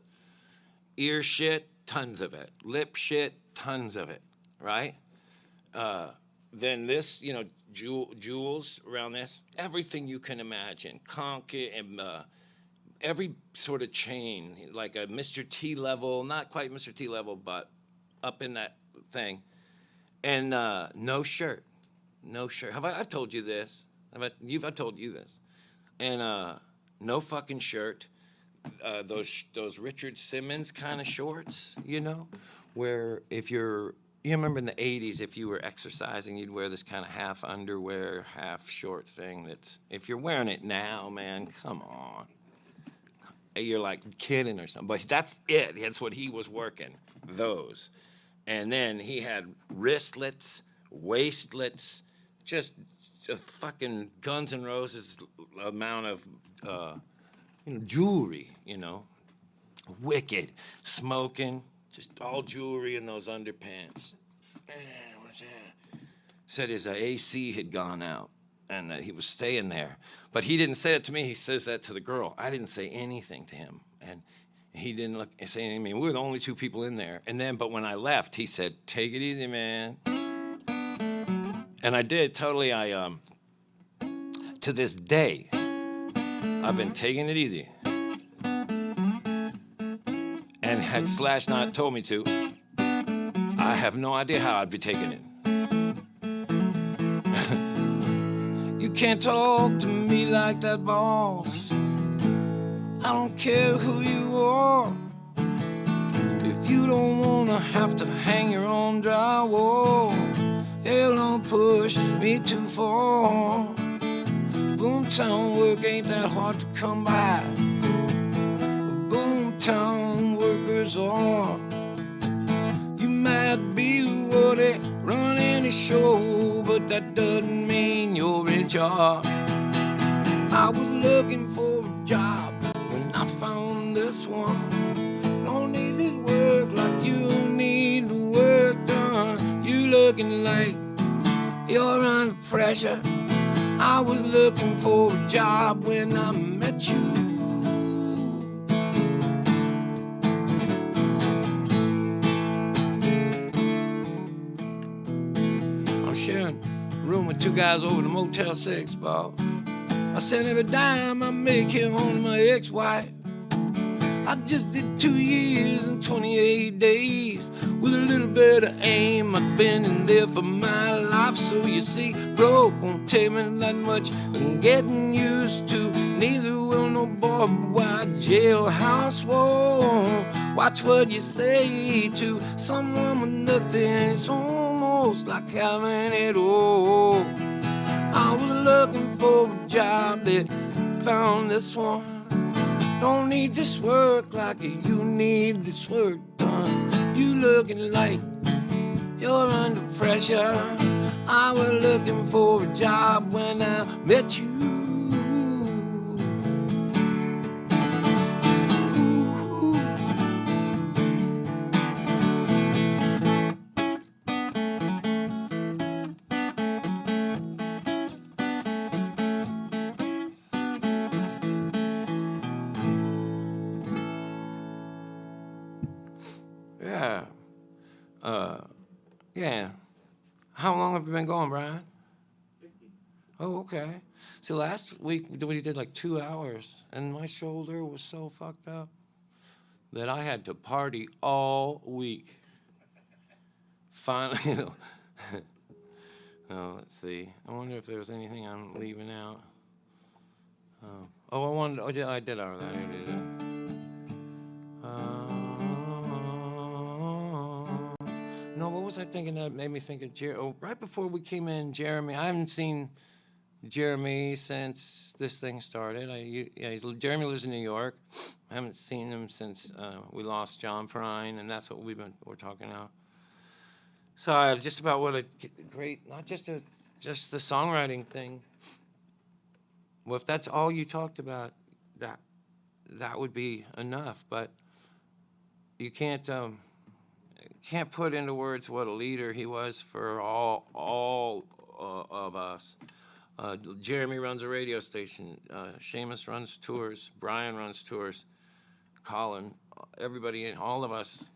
Ear shit, tons of it. Lip shit, tons of it. Right? Then this, you know, jewels around this, everything you can imagine, conch and every sort of chain, like a Mr. T level, not quite Mr. T level, but up in that thing, and no shirt. I've told you this. I've told you this, and no fucking shirt. Those Richard Simmons kind of shorts, you know, where you remember in the 80s, if you were exercising, you'd wear this kind of half underwear, half short thing that's, if you're wearing it now, man, come on. You're like kidding or something. But that's it. That's what he was working, those. And then he had wristlets, waistlets, just a fucking Guns N' Roses amount of jewelry, you know. Wicked, smoking. Just all jewelry in those underpants. what's that? Said his AC had gone out and that he was staying there. But he didn't say it to me. He says that to the girl. I didn't say anything to him. And he didn't look say anything to me. We were the only two people in there. And then, but when I left, he said, "Take it easy, man." And I did, totally. To this day, I've been taking it easy. And had Slash not told me to, I have no idea how I'd be taking it. You can't talk to me like that, boss. I don't care who you are. If you don't wanna have to hang your own drywall, hell don't push me too far. Boomtown work ain't that hard to come by. Boomtown workers are. You might be woody, run any show, but that doesn't mean you're in charge. I was looking for a job when I found this one. Don't need this work like you need the work done. You looking like you're under pressure. I was looking for a job when I met you. I'm sharing a room with two guys over the Motel 6, boss. I sent every dime I make here home to my ex-wife. I just did 2 years and 28 days. With a little bit of aim, I've been in there for my life. So you see, broke won't take me that much. I'm getting used to, neither will no barbed wire jailhouse wall. Watch what you say to someone with nothing. It's almost like having it all. I was looking for a job that found this one. Don't need this work like you need this work done. You looking like you're under pressure. I was looking for a job when I met you. Yeah. How long have you been going, Brian? 50. Oh, okay. See, last week we did like 2 hours, and my shoulder was so fucked up that I had to party all week. Finally, oh, let's see. I wonder if there's anything I'm leaving out. I did all that. I did that. No, what was I thinking that made me think of Jeremy? Oh, right before we came in, Jeremy. I haven't seen Jeremy since this thing started. Jeremy lives in New York. I haven't seen him since we lost John Prine, and that's what we're talking about. So just about what a great, not just the songwriting thing. Well, if that's all you talked about, that would be enough. But you can't put into words what a leader he was for all of us. Jeremy runs a radio station. Seamus runs tours. Brian runs tours. Colin, everybody, all of us,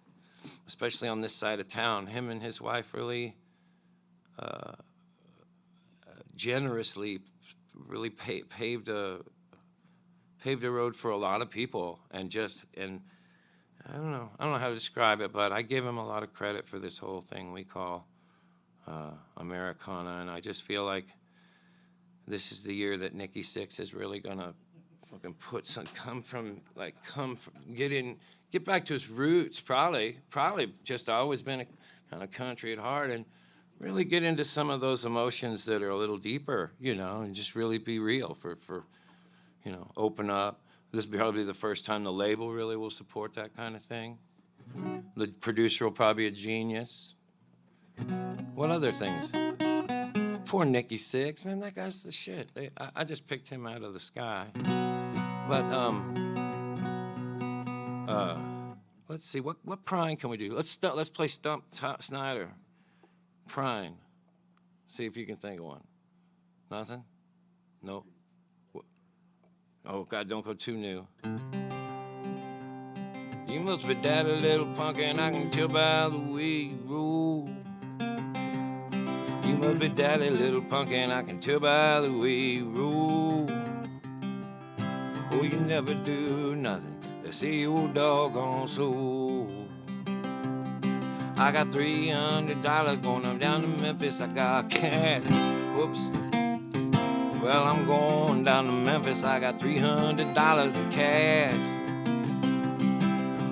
especially on this side of town, him and his wife really generously really paved a road for a lot of people, and I don't know how to describe it, but I give him a lot of credit for this whole thing we call Americana, and I just feel like this is the year that Nikki Sixx is really gonna fucking get back to his roots, probably just always been a kind of country at heart, and really get into some of those emotions that are a little deeper, and just really be real for open up. This will probably be the first time the label really will support that kind of thing. The producer will probably be a genius. What other things? Poor Nikki Sixx, man, that guy's the shit. I just picked him out of the sky. But let's see, what Prine can we do? Let's play Stump Snider. trying. See if you can think of one. Nothing? No? Oh, God, don't go too new. You must be daddy, little punk, and I can tell by the way you roll. You must be daddy, little punk, and I can tell by the way you roll. Oh, you never do nothing to see your doggone soul. I got $300 going down to Memphis. I got cash. Whoops. Well, I'm going down to Memphis. I got $300 in cash.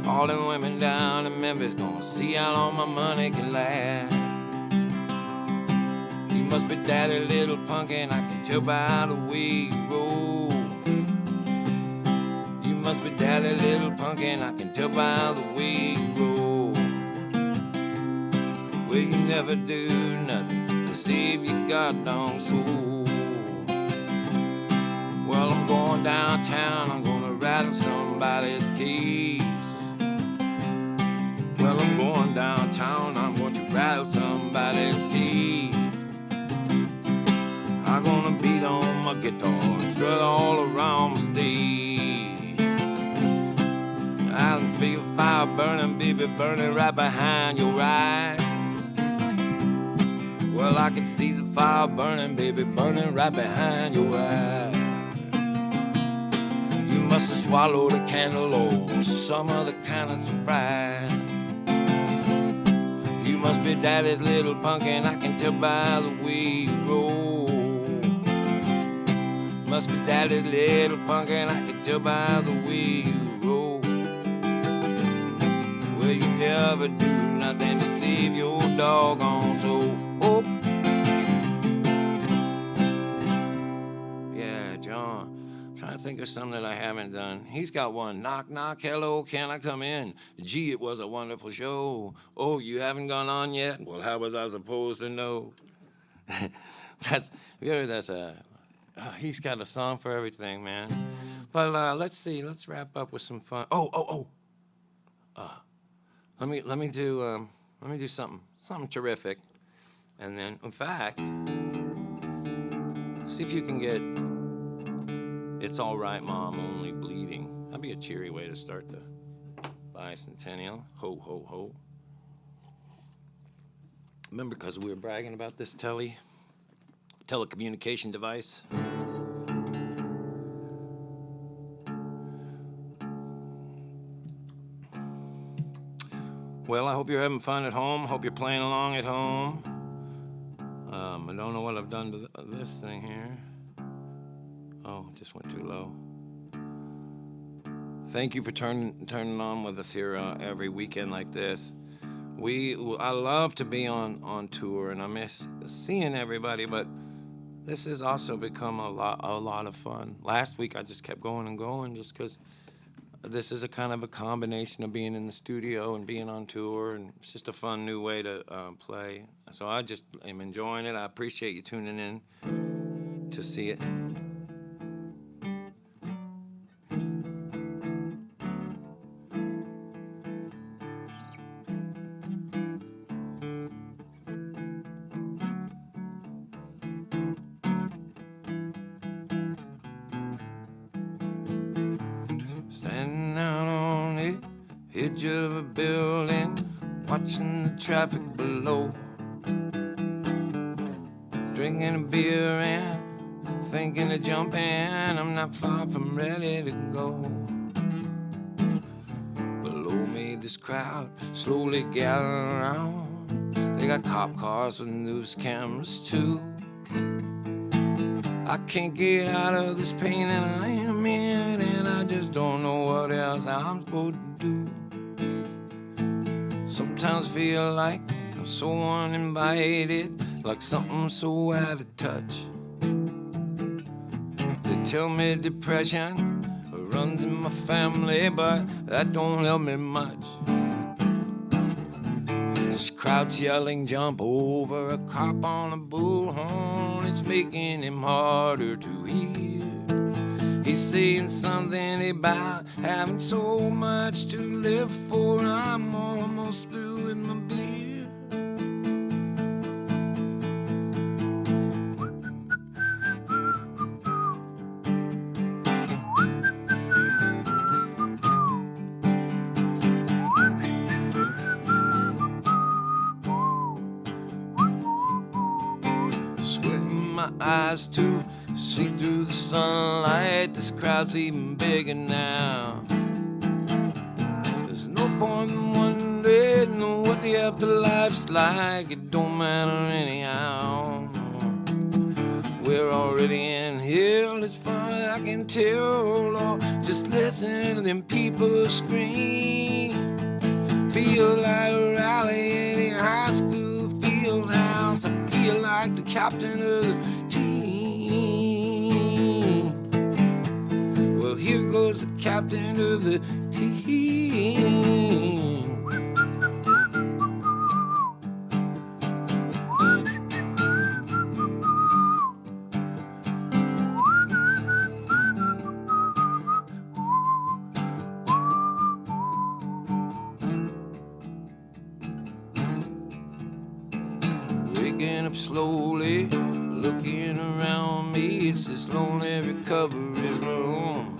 All them women down in Memphis gonna see how long my money can last. You must be daddy, little punk, and I can tell by the way you roll. You must be daddy, little punk, and I can tell by the way you roll. Well, you never do nothing to save your goddamn soul. Well, I'm going downtown, I'm gonna rattle somebody's keys. Well, I'm going downtown, I'm going to rattle somebody's keys. I'm gonna beat on my guitar and strut all around my stage. I can feel fire burning, baby, burning right behind your eyes. Well, I can see the fire burning, baby, burning right behind your eyes. You must have swallowed a candle or some other kind of surprise. You must be daddy's little punk, and I can tell by the way you roll. Must be daddy's little punk, and I can tell by the way you roll. Well, you never do nothing to save your doggone soul. Oh. Yeah, John. I'm trying to think of something that I haven't done. He's got one. Knock, knock, hello, can I come in? Gee, it was a wonderful show. Oh, you haven't gone on yet? Well, how was I supposed to know? He's got a song for everything, man. But let's see. Let's wrap up with some fun. Let me do something terrific, and then, in fact, see if you can get "It's All Right, Mom, Only Bleeding." That'd be a cheery way to start the bicentennial. Ho ho ho. Remember, because we were bragging about this telecommunication device. Well, I hope you're having fun at home. Hope you're playing along at home. I don't know what I've done to this thing here. Oh, it just went too low. Thank you for turning on with us here every weekend like this. I love to be on tour, and I miss seeing everybody, but this has also become a lot of fun. Last week I just kept going and going just because this is a kind of a combination of being in the studio and being on tour, and it's just a fun new way to play. So I just am enjoying it. I appreciate you tuning in to see it. Standing out on the edge of a building, watching the traffic below, drinking a beer and thinking of jumping. I'm not far from ready to go. Below me, this crowd slowly gathering around. They got cop cars with news cameras too. I can't get out of this pain that I am in, and I just don't know what else I'm supposed to do. Sometimes feel like I'm so uninvited, like something so out of touch. They tell me depression runs in my family, but that don't help me much. This crowd's yelling, jump over a cop on a bullhorn. It's making him harder to hear. He's saying something about having so much to live for. I'm almost through with my beer. my eyes to see through the sunlight. This crowd's even bigger now. There's no point in wondering what the afterlife's like. It don't matter anyhow. We're already in hell, as far as I can tell. Or just listen to them people scream. Feel like a rally in a high school field house. I feel like the captain of the team. Well, here goes the captain of the team. Waking up slowly, looking around me. It's this lonely recovery room.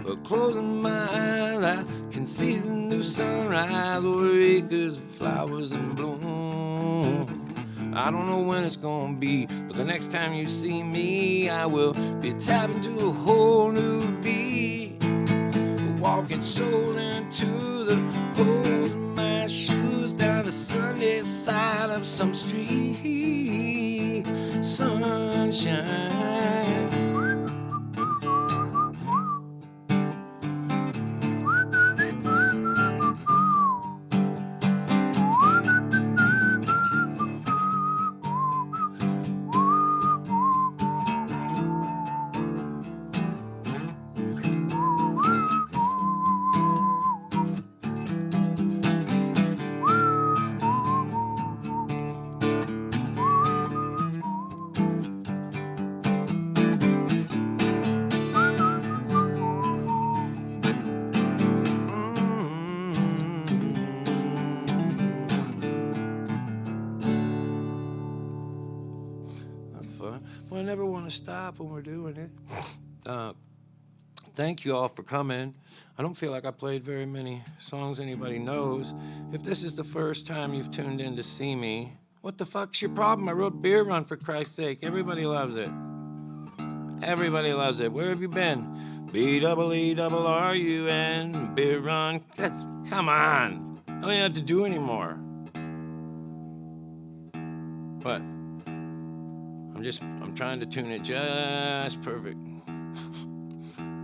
But closing my eyes, I can see the new sunrise over acres of flowers in bloom. I don't know when it's gonna be, but the next time you see me, I will be tapping to a whole new beat. Walking soul into the holes in my shoes down the sunny side of some street. Sunshine. I never want to stop when we're doing it. Thank you all for coming. I don't feel like I played very many songs anybody knows. If this is the first time you've tuned in to see me, what the fuck's your problem? I wrote Beer Run, for Christ's sake. Everybody loves it. Everybody loves it. Where have you been? BEERRUN, Beer Run. Come on. I don't even have to do anymore. What? I'm trying to tune it just perfect.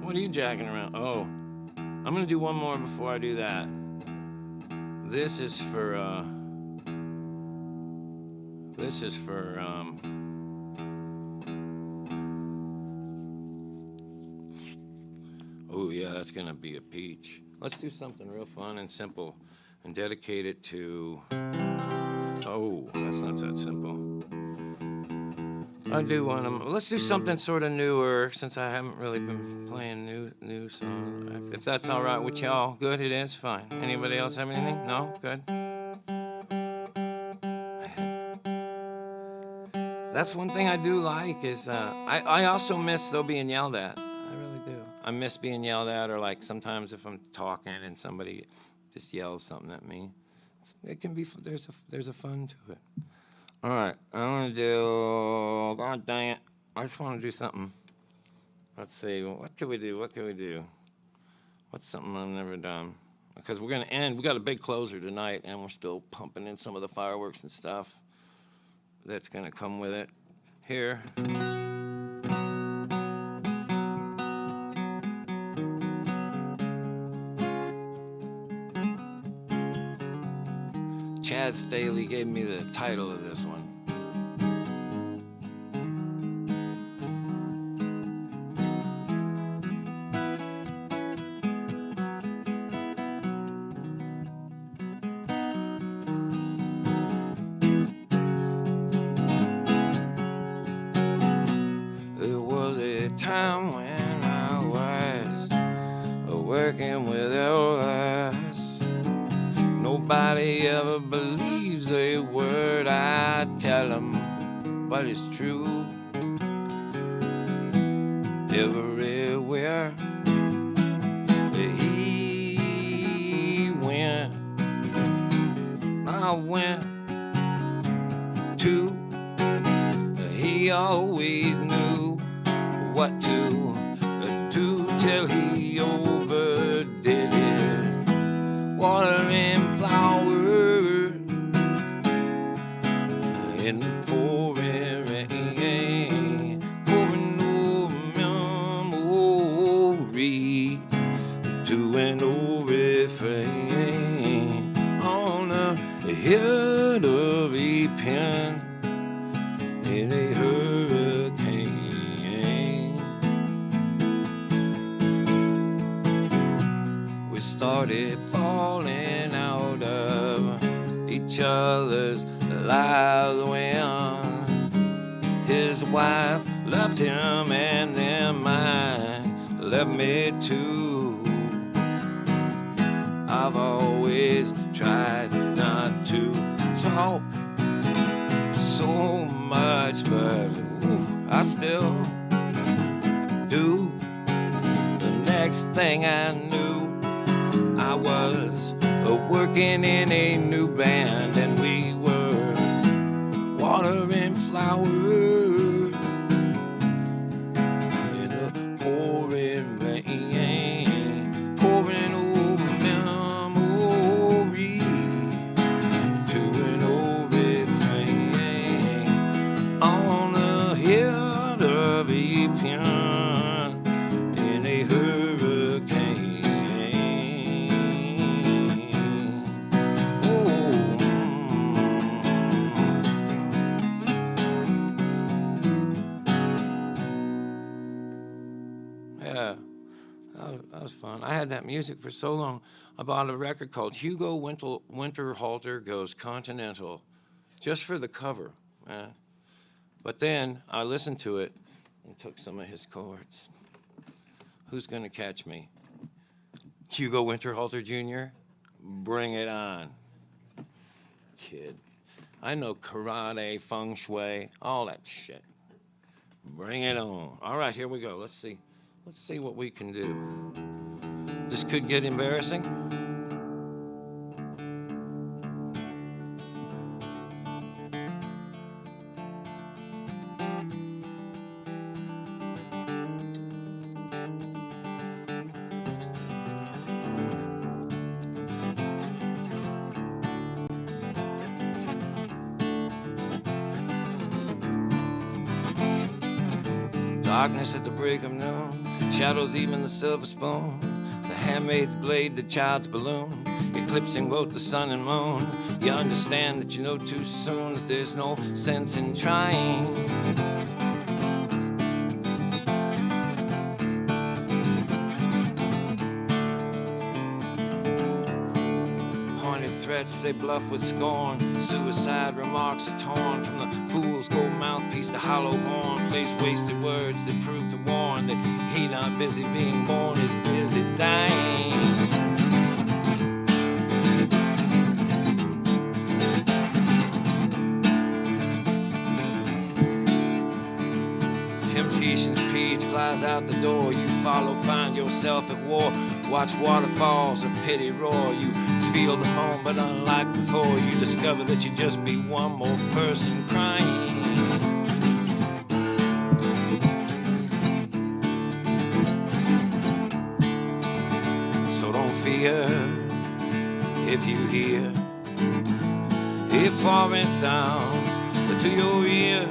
What are you jacking around? Oh, I'm gonna do one more before I do that. This is for, oh yeah, that's gonna be a peach. Let's do something real fun and simple and dedicate it to, oh, that's not that simple. Let's do something sort of newer, since I haven't really been playing new songs. If that's all right with y'all, good, it is, fine. Anybody else have anything? No? Good? That's one thing I do like is, I also miss, though, being yelled at. I really do. I miss being yelled at, or like sometimes if I'm talking and somebody just yells something at me. It can be, there's a fun to it. All right, I want to do, God dang it, I just want to do something. Let's see, what can we do? What's something I've never done? Because we're going to end, we got a big closer tonight, and we're still pumping in some of the fireworks and stuff that's going to come with it. Here. Chad Staley gave me the title of this one. There was a time when I was working with elders. Nobody ever believes a word I tell them, but it's true. Everywhere he went, I went too. He always knew what to do till he overdid it. Water and flower in the pouring rain, pouring over memory to an old refrain on the head of a pen in a hurricane. We started falling out of each other's lives when his wife left him and then mine left me too. I've always tried not to talk so much, but I still do. The next thing I knew, I was working in a new band, and we were water and flower in the pouring rain, pouring over memory to an old refrain on the head of a pen in a hurricane. Yeah, that was fun. I had that music for so long. I bought a record called Hugo Winterhalter Goes Continental, just for the cover. But then I listened to it and took some of his chords. Who's gonna catch me? Hugo Winterhalter Jr., bring it on. Kid, I know karate, feng shui, all that shit. Bring it on. All right, here we go. Let's see what we can do. This could get embarrassing. Darkness at the break of noon, shadows even the silver spoon, the handmaid's blade, the child's balloon, eclipsing both the sun and moon. You understand that you know too soon that there's no sense in trying. Threats they bluff with scorn, suicide remarks are torn from the fool's gold mouthpiece, the hollow horn plays wasted words that prove to warn that he not busy being born is busy dying. Temptation's page flies out the door, you follow, find yourself at war. Watch waterfalls of pity roar, you feel the moan, but unlike before, you discover that you just be one more person crying. So don't fear if you hear a foreign sound to your ear.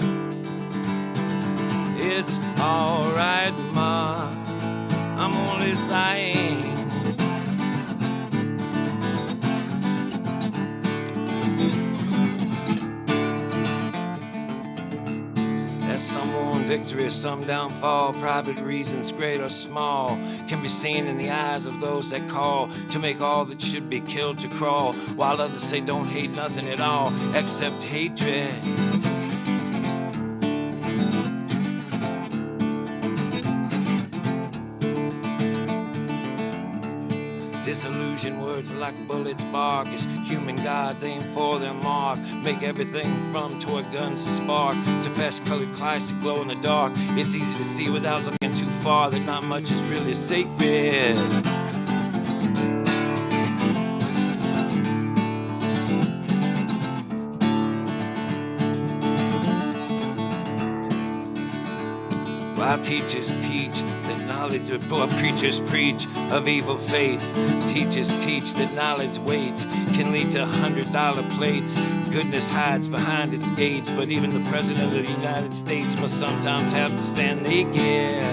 It's alright, ma, I'm only sighing. Some won victory, some downfall, private reasons, great or small, can be seen in the eyes of those that call to make all that should be killed to crawl, while others say don't hate nothing at all except hatred. Disillusion words like bullets bark as human gods aim for their mark. Make everything from toy guns to spark to flesh-colored clouds to glow in the dark. It's easy to see without looking too far that not much is really sacred. While teachers teach that knowledge, or preachers preach of evil faiths. Teachers teach that knowledge waits can lead to $100 plates. Goodness hides behind its gates, but even the President of the United States must sometimes have to stand naked.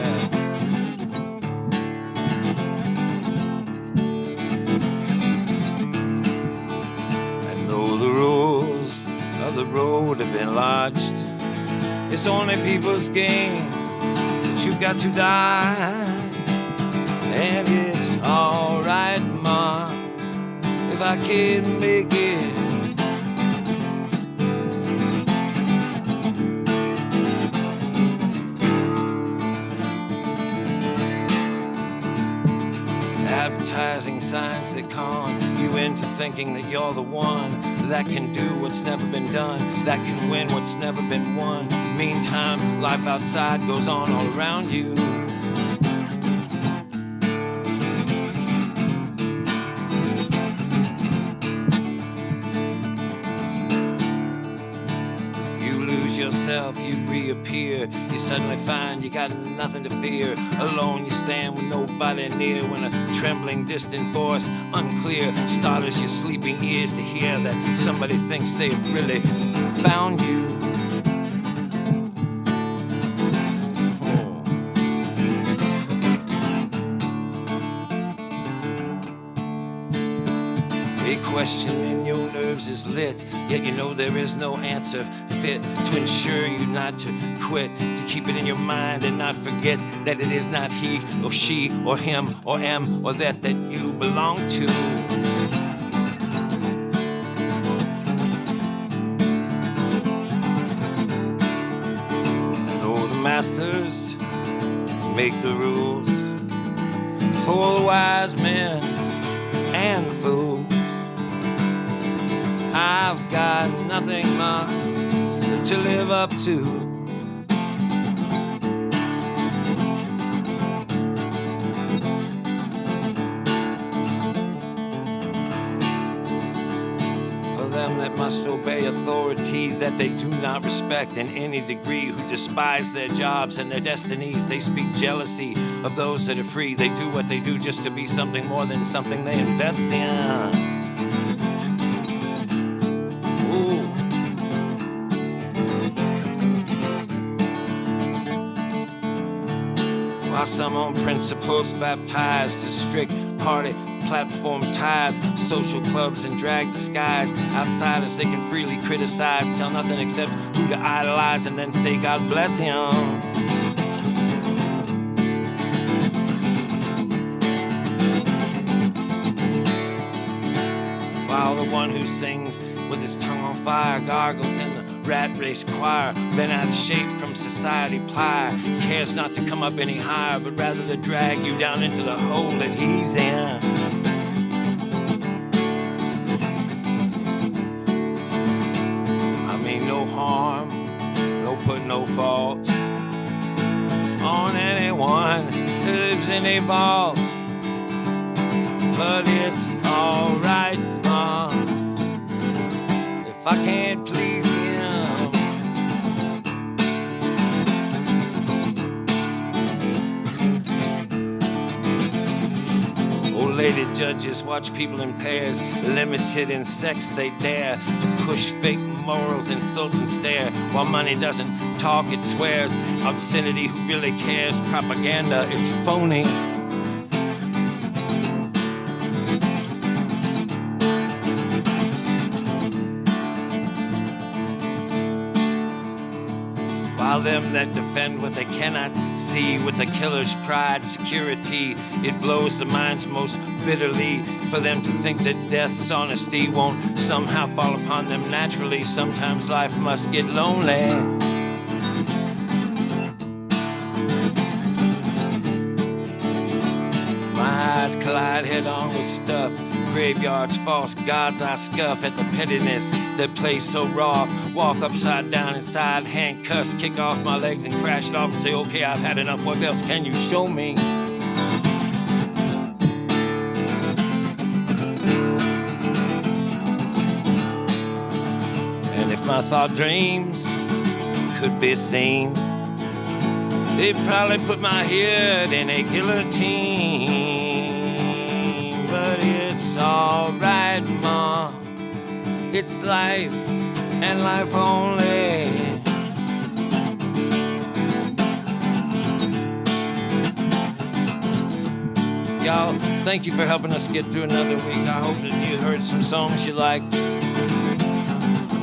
And though the rules of the road have been lodged, it's only people's game that you've got to die. And it's alright, Ma, if I can't make it. Advertising signs that con you into thinking that you're the one that can do what's never been done, that can win what's never been won. Meantime, life outside goes on all around you. Yourself, you reappear. You suddenly find you got nothing to fear. Alone you stand with nobody near, when a trembling distant voice, unclear, startles your sleeping ears to hear that somebody thinks they've really found you. A question in your nerves is lit, yet you know there is no answer fit to ensure you not to quit, to keep it in your mind and not forget that it is not he or she or him or em or that you belong to. Though the masters make the rules for the wise men and fools, I've got nothing, Ma, to live up to. For them that must obey authority that they do not respect in any degree, who despise their jobs and their destinies, they speak jealousy of those that are free. They do what they do just to be something more than something they invest in. While some on principles baptized to strict party platform ties, social clubs and drag disguise, outsiders they can freely criticize, tell nothing except who to idolize and then say God bless him. While the one who sings with his tongue on fire gargles in the rat race choir, been out of shape from society ply, cares not to come up any higher, but rather to drag you down into the hole that he's in. I mean, no harm, no put no fault on anyone who lives in a vault, but it's alright, Ma, if I can't please him. Old-lady judges watch people in pairs, limited in sex they dare to push fake morals, insult and stare, while money doesn't talk, it swears. Obscenity, who really cares? Propaganda, it's phony. While them that defend what they cannot see with the killer's pride, security, it blows the minds most bitterly for them to think that death's honesty won't somehow fall upon them naturally. Sometimes life must get lonely. My eyes collide head on with stuff, graveyards, false gods, I scuff at the pettiness that plays so raw. Walk upside down inside handcuffs, kick off my legs and crash it off and say, okay, I've had enough, what else can you show me? And if my thought dreams could be seen, They probably put my head in a guillotine, but it's all right, Ma. It's life and life only. Y'all, thank you for helping us get through another week. I hope that you heard some songs you liked.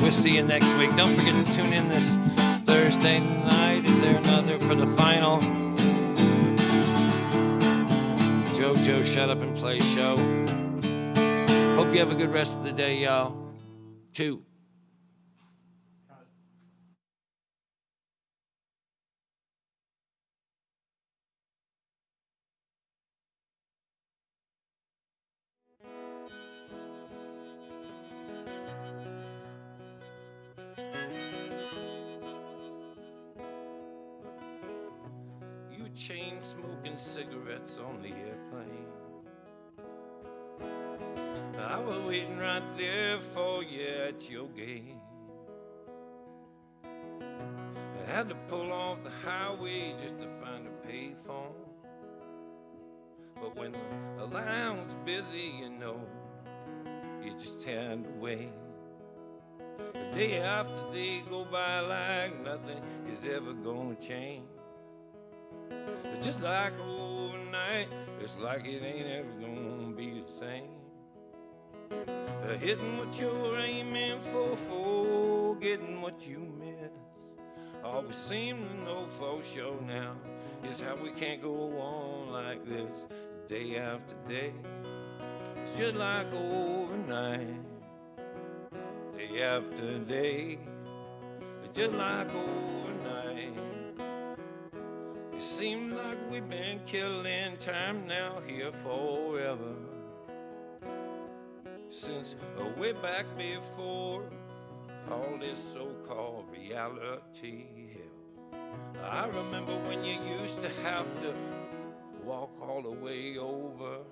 We'll see you next week. Don't forget to tune in this Thursday night. Is there another for the final JoJo Shut Up and Play show? Hope you have a good rest of the day, y'all. 2. You chain smoking cigarettes on the airplane. I was waiting right there for you at your gate. I had to pull off the highway just to find a payphone. But when the line was busy, you know, you just had to wait. The day after day go by like nothing is ever gonna change. But just like overnight, it's like it ain't ever gonna be the same. Hitting what you're aiming for, getting what you miss. All we seem to know for sure now is how we can't go on like this day after day. It's just like overnight, day after day. It's just like overnight. It seems like we've been killing time now here forever. Since way back before all this so-called reality hell. I remember when you used to have to walk all the way over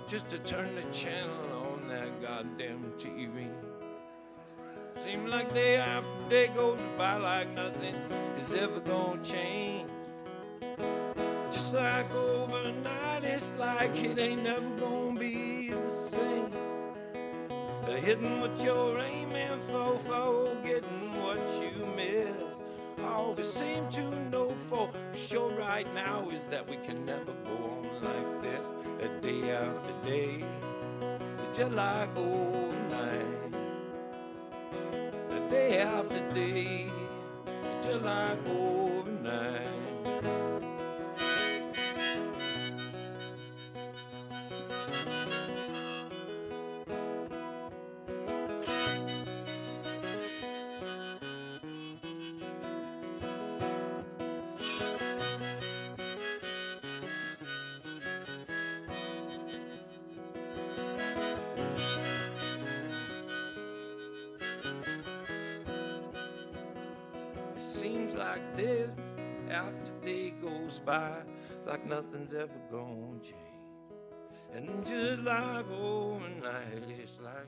just to turn the channel on that goddamn TV. Seems like day after day goes by like nothing is ever gonna change. Just like overnight, it's like it ain't never gonna be the same. Hitting what you're aiming for, getting what you miss. All we seem to know for sure right now is that we can never go on like this, day after day. It's just like overnight, day after day. It's just like overnight. Seems like day after day goes by like nothing's ever gonna change. And just like overnight, it's like